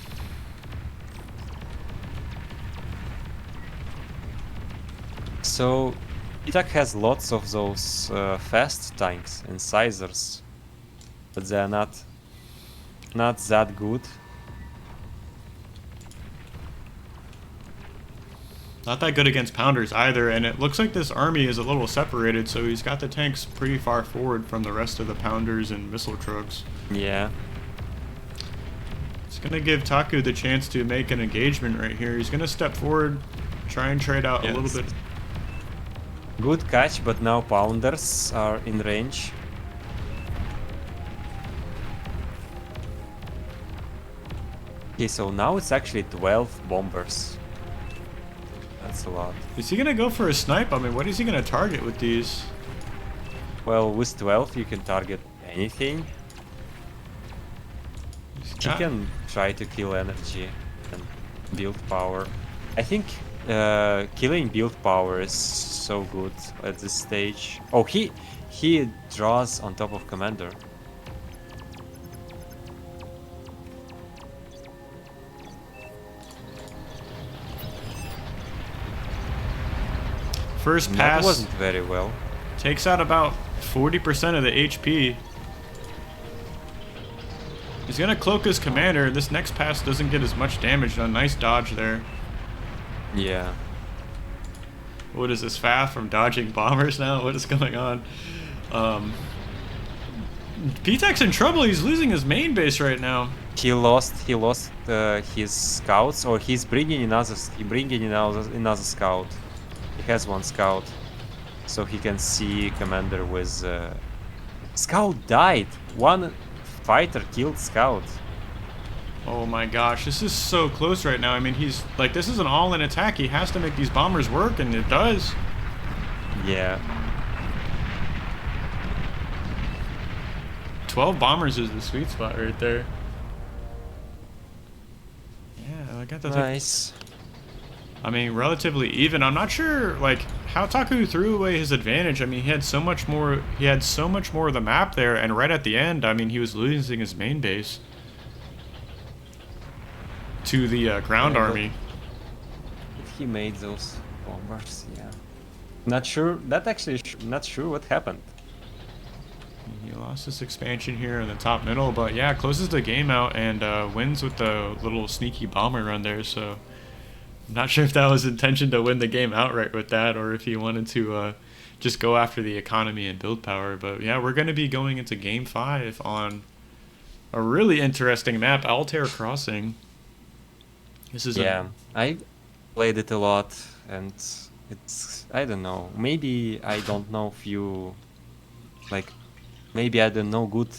So PtaQ has lots of those fast tanks and sizers, but they're not that good. Not that good against pounders either, and it looks like this army is a little separated, so he's got the tanks pretty far forward from the rest of the pounders and missile trucks. Yeah. It's gonna give PtaQ the chance to make an engagement right here. He's gonna step forward, try and trade out a little bit. Good catch, but now pounders are in range. Okay, so now it's actually 12 bombers. That's a lot. Is he gonna go for a snipe? I mean, what is he gonna target with these? Well, with 12 you can target anything. He can try to kill energy and build power. I think killing build power is so good at this stage. Oh, he draws on top of commander. First pass That wasn't very well. takes out about 40% of the HP. He's gonna cloak his commander. This next pass doesn't get as much damage done. Nice dodge there. Yeah. What is this, Faf from dodging bombers now? What is going on? PtaQ's in trouble. He's losing his main base right now. He lost his scouts, or he's bringing another scout. He has one scout, so he can see commander with scout died. One fighter killed scout. Oh my gosh, this is so close right now. I mean, he's like, this is an all-in attack. He has to make these bombers work, and it does. Yeah. 12 bombers is the sweet spot right there. Yeah, I got that. Nice. I mean, relatively even. I'm not sure, like, how PtaQ threw away his advantage. I mean, he had so much more. He had so much more of the map there, and right at the end, I mean, he was losing his main base to the ground army. He made those bombers. Yeah. Not sure. That actually not sure what happened. He lost this expansion here in the top middle, but yeah, closes the game out and wins with the little sneaky bomber run there. So. I'm not sure if that was intention to win the game outright with that, or if he wanted to just go after the economy and build power. But yeah, we're going to be going into Game 5 on a really interesting map, Altair Crossing. This is I played it a lot, and it's, I don't know, maybe I don't know maybe I don't know good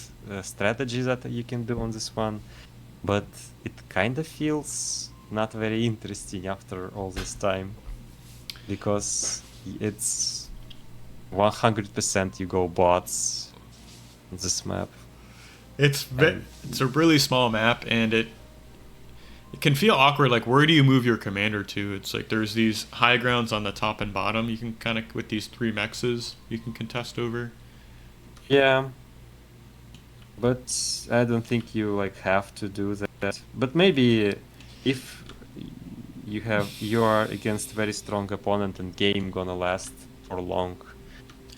strategies that you can do on this one, but it kind of feels not very interesting after all this time, because it's 100% you go bots on this map. It's a really small map, and it can feel awkward. Like, where do you move your commander to? It's like there's these high grounds on the top and bottom. You can kind of, with these 3 mexes, you can contest over. Yeah, but I don't think you have to do that. But maybe if you are against very strong opponent and game gonna last for long,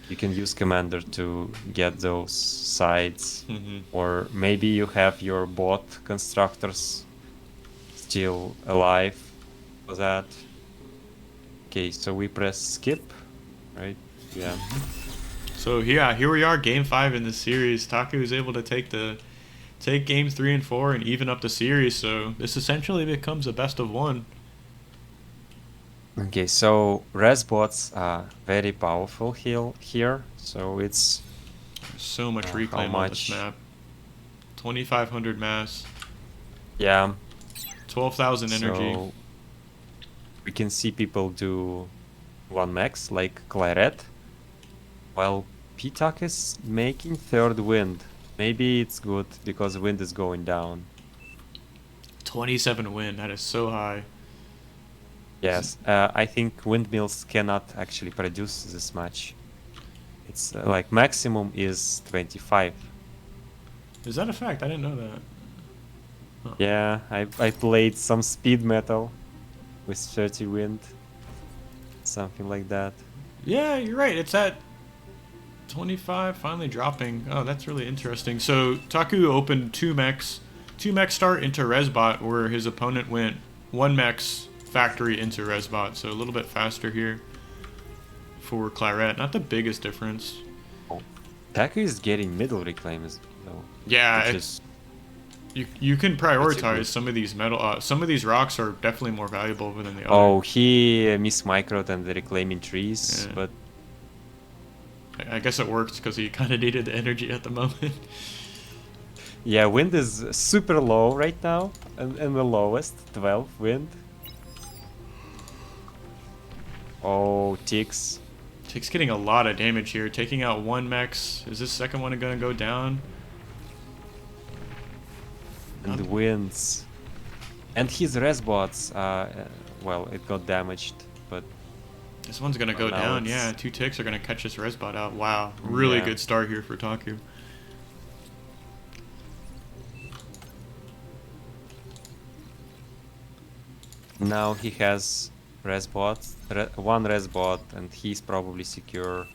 you can use commander to get those sides. Or maybe you have your bot constructors still alive for that. Okay, so we press skip, right? Yeah. So yeah, here we are, Game 5 in the series. PtaQ is able to take Games 3 and 4 and even up the series. So this essentially becomes a best of one. Okay, so Resbots are very powerful here. So it's So much how reclaim on this much? map. 2,500 mass, Yeah. 12,000 energy. So we can see people do 1 max like Clyret, while PtaQ is making third wind. Maybe it's good because wind is going down. 27 win. That is so high. Yes, I think windmills cannot actually produce this much. It's like maximum is 25. Is that a fact? I didn't know that. Huh. Yeah, I played some speed metal with 30 wind, something like that. Yeah, you're right. It's at 25, finally dropping. Oh, that's really interesting. So PtaQ opened 2 mechs start into Resbot, where his opponent went 1 mechs factory into Resbot. So a little bit faster here for Clyret. Not the biggest difference. Oh, PtaQ is getting middle reclaims though. Yeah, which it's you can prioritize good. some of these metal. Some of these rocks are definitely more valuable than the other. Oh, he mismicroed and the reclaiming trees, Yeah. but I guess it worked because he kind of needed the energy at the moment. yeah, wind is super low right now, and the lowest, 12 wind. Oh, ticks. Tick's getting a lot of damage here, taking out 1 mechs. Is this second one gonna go down? And winds. And his resbots, well, it got damaged, but This one's gonna go now down. it's- Yeah, 2 ticks are gonna catch this Resbot out. Wow, really Yeah. good start here for PtaQ. now he has resbots, one resbot, and he's probably secure.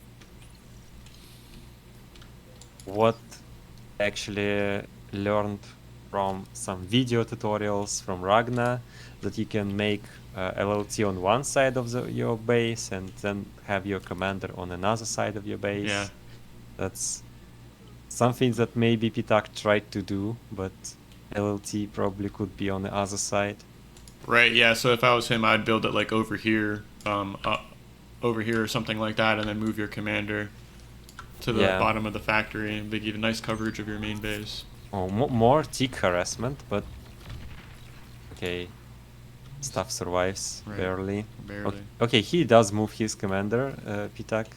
What actually learned from some video tutorials from Ragna, that you can make LLT on one side of your base and then have your commander on another side of your base. Yeah. That's something that maybe PtaQ tried to do, but LLT probably could be on the other side. Right. Yeah. So if I was him, I'd build it like over here, over here or something like that, and then move your commander to the Yeah. bottom of the factory and give nice coverage of your main base. Oh, more tick harassment, but okay, stuff survives Right. barely. Barely. Okay, he does move his commander, PtaQ.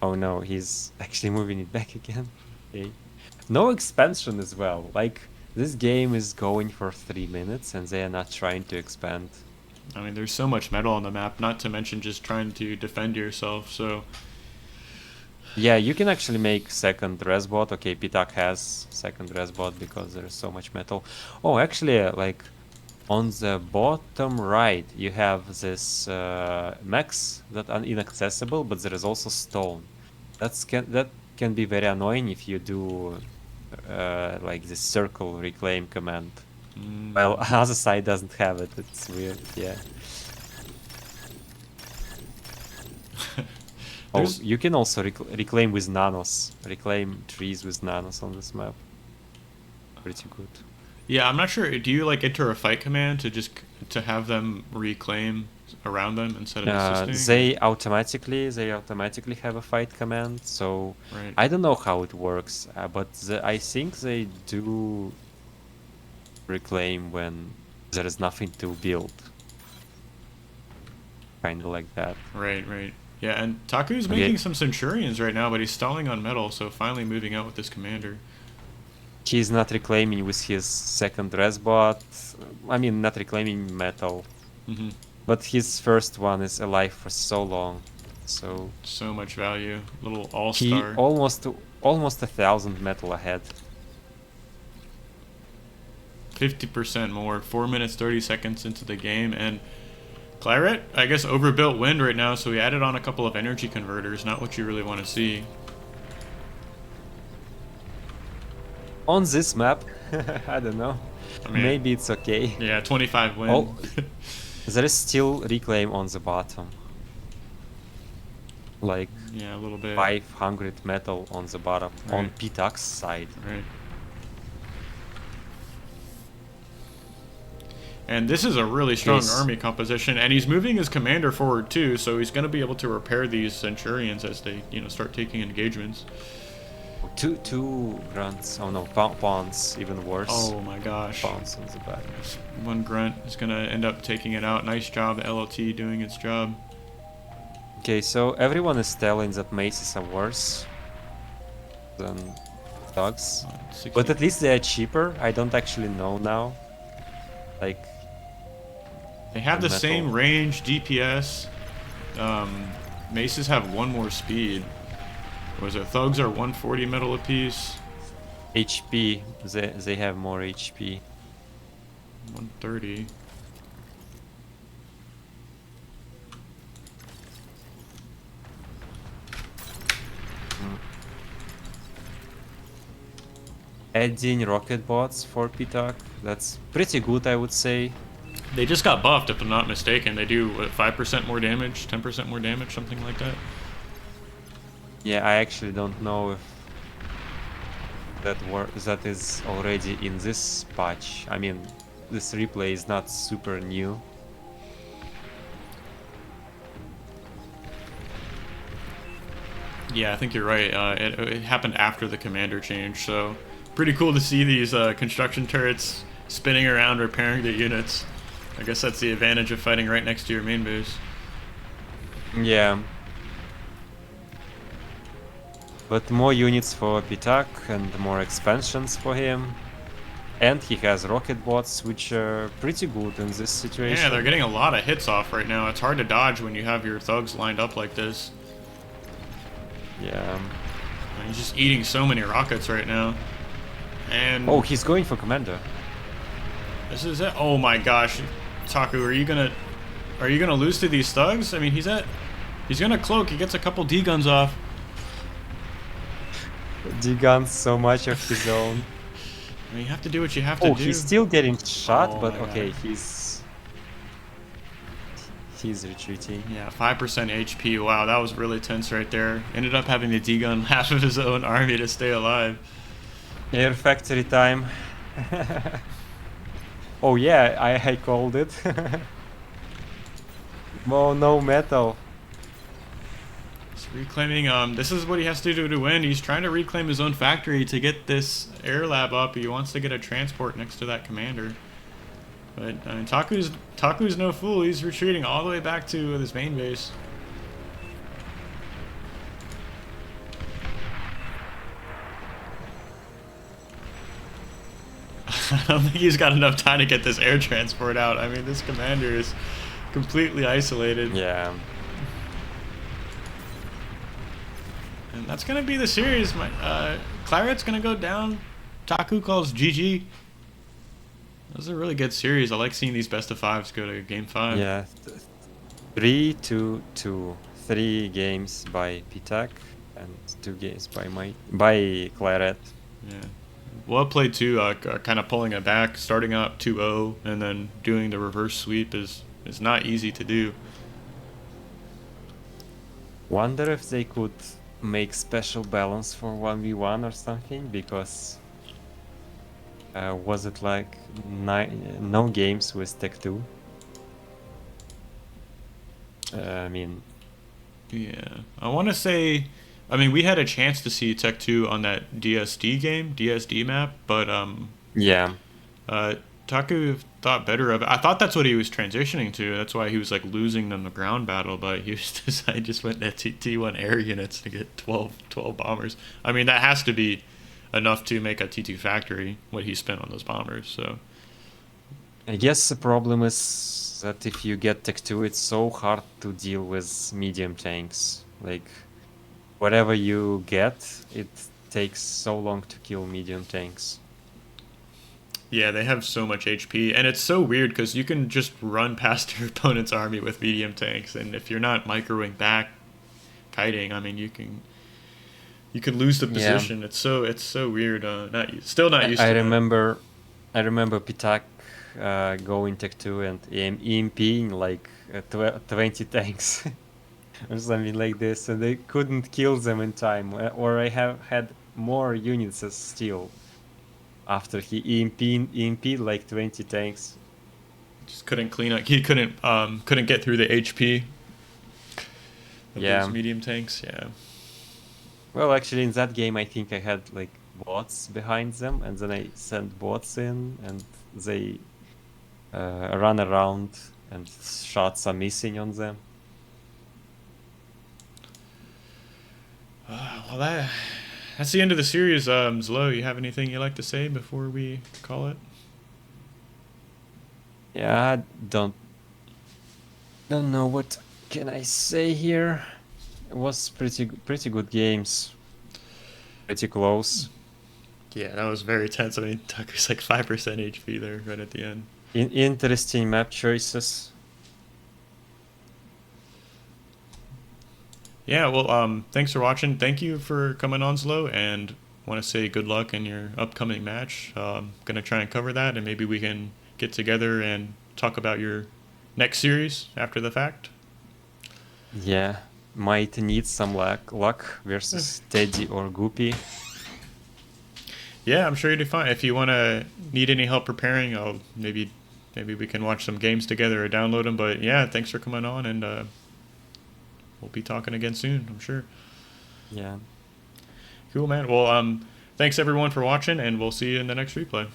Oh no, he's actually moving it back again. Okay. No expansion as well. Like, this game is going for 3 minutes and they are not trying to expand. I mean, there's so much metal on the map, not to mention just trying to defend yourself. So Yeah, you can actually make second resbot. Okay, PtaQ has second resbot because there's so much metal. Oh, actually, like, on the bottom right, you have this mechs that are inaccessible, but there is also stone. That can be very annoying if you do like this circle reclaim command. Well, other side doesn't have it. It's weird. Yeah. Oh, you can also reclaim with nanos. Reclaim trees with nanos on this map. Pretty good. yeah, I'm not sure. Do you like enter a fight command to have them reclaim around them instead of assisting? They automatically have a fight command. So Right. I don't know how it works, but I think they do reclaim when there is nothing to build. Kind of like that. Right. Right. Yeah, and PtaQ's making some Centurions right now, but he's stalling on metal, so finally moving out with this commander. He's not reclaiming with his second resbot. I mean, not reclaiming metal. Mm-hmm. But his first one is alive for so long. So So much value. Little he all-star. almost 1,000 metal ahead. 50% more. 4 minutes, 30 seconds into the game, and Clyret, I guess, overbuilt wind right now, so he added on a couple of energy converters. Not what you really want to see. On this map, I don't know. I mean, Maybe it's okay. yeah, 25 wind. Oh, there is still reclaim on the bottom. Like, Yeah, a little bit. 500 metal on the bottom, on PtaQ's side. Right. And this is a really strong army composition, and he's moving his commander forward too, so he's going to be able to repair these centurions as they, start taking engagements. Two grunts. Oh no, pawns, even worse. Oh my gosh. Pawns on the back. One grunt is going to end up taking it out. Nice job, LLT doing its job. Okay, so everyone is telling that maces are worse than dogs. But at least they are cheaper. I don't actually know now. Like, they have the same range, DPS. Maces have one more speed. Was it thugs are 140 metal apiece? HP, they have more HP. 130. Adding rocket bots for PtaQ, that's pretty good, I would say. They just got buffed, if I'm not mistaken. They do, what, 5% more damage, 10% more damage, something like that? Yeah, I actually don't know if that is already in this patch. I mean, this replay is not super new. Yeah, I think you're right. It happened after the commander change, so pretty cool to see these construction turrets spinning around repairing the units. I guess that's the advantage of fighting right next to your main base. Yeah. But more units for PtaQ and more expansions for him. And he has rocket bots, which are pretty good in this situation. Yeah, they're getting a lot of hits off right now. It's hard to dodge when you have your thugs lined up like this. Yeah. He's just eating so many rockets right now. And oh, he's going for commander. This is it. Oh my gosh. PtaQ, are you gonna lose to these thugs? I mean, he's gonna cloak. He gets a couple D guns off. D guns so much of his own. I mean, you have to do what you have to do. Oh, he's still getting shot, but okay, God. he's retreating. Yeah, 5% HP. Wow, that was really tense right there. Ended up having to D-gun half of his own army to stay alive. Air factory time. Oh yeah, I called it. Oh, no metal. He's reclaiming, this is what he has to do to win. He's trying to reclaim his own factory to get this air lab up. He wants to get a transport next to that commander. But I mean, PtaQ's no fool. He's retreating all the way back to his main base. I don't think he's got enough time to get this air transport out. I mean, this commander is completely isolated. Yeah. And that's going to be the series. Clyret's going to go down. PtaQ calls GG. This is a really good series. I like seeing these best of fives go to game 5. Yeah. 3-2-2. 3 games by PtaQ and 2 games by Clyret. Yeah. Well played too, kind of pulling it back, starting up 2-0, and then doing the reverse sweep is not easy to do. Wonder if they could make special balance for 1v1 or something, because was it like no games with PtaQ? I mean... Yeah, I want to say... I mean, we had a chance to see PtaQ on that DSD map, but yeah, PtaQ thought better of it. I thought that's what he was transitioning to. That's why he was like losing them the ground battle, but he just went to T1 air units to get 12 bombers. I mean, that has to be enough to make a T2 factory, what he spent on those bombers. So I guess the problem is that if you get PtaQ, it's so hard to deal with medium tanks. Like, whatever you get, it takes so long to kill medium tanks. Yeah, they have so much HP, and it's so weird because you can just run past your opponent's army with medium tanks, and if you're not microwing back, kiting, I mean, you can lose the position. Yeah. It's so weird. Still not used to it. I remember PtaQ going PtaQ and EMPing like 20 tanks. or something like this, and they couldn't kill them in time, or I have had more units as still after he EMP'd like 20 tanks. Just couldn't clean up. He couldn't get through the HP of those Yeah. medium tanks. Yeah. Well, actually, in that game, I think I had like bots behind them, and then I sent bots in, and they run around, and shots are missing on them. Well, that's the end of the series. Zlo, you have anything you'd like to say before we call it? Yeah, I don't know what can I say here. It was pretty good games. Pretty close. Yeah, that was very tense. I mean, Tucker's like 5% HP there right at the end. Interesting map choices. Yeah, well, thanks for watching. Thank you for coming on, Zlo, and want to say good luck in your upcoming match. Gonna try and cover that, and maybe we can get together and talk about your next series after the fact. Yeah, might need some luck versus Teddy or Goopy. Yeah, I'm sure you'll do fine. If you want to need any help preparing, I'll maybe we can watch some games together or download them. But yeah, thanks for coming on, and we'll be talking again soon, I'm sure. Yeah. Cool, man. Well, thanks everyone for watching, and we'll see you in the next replay.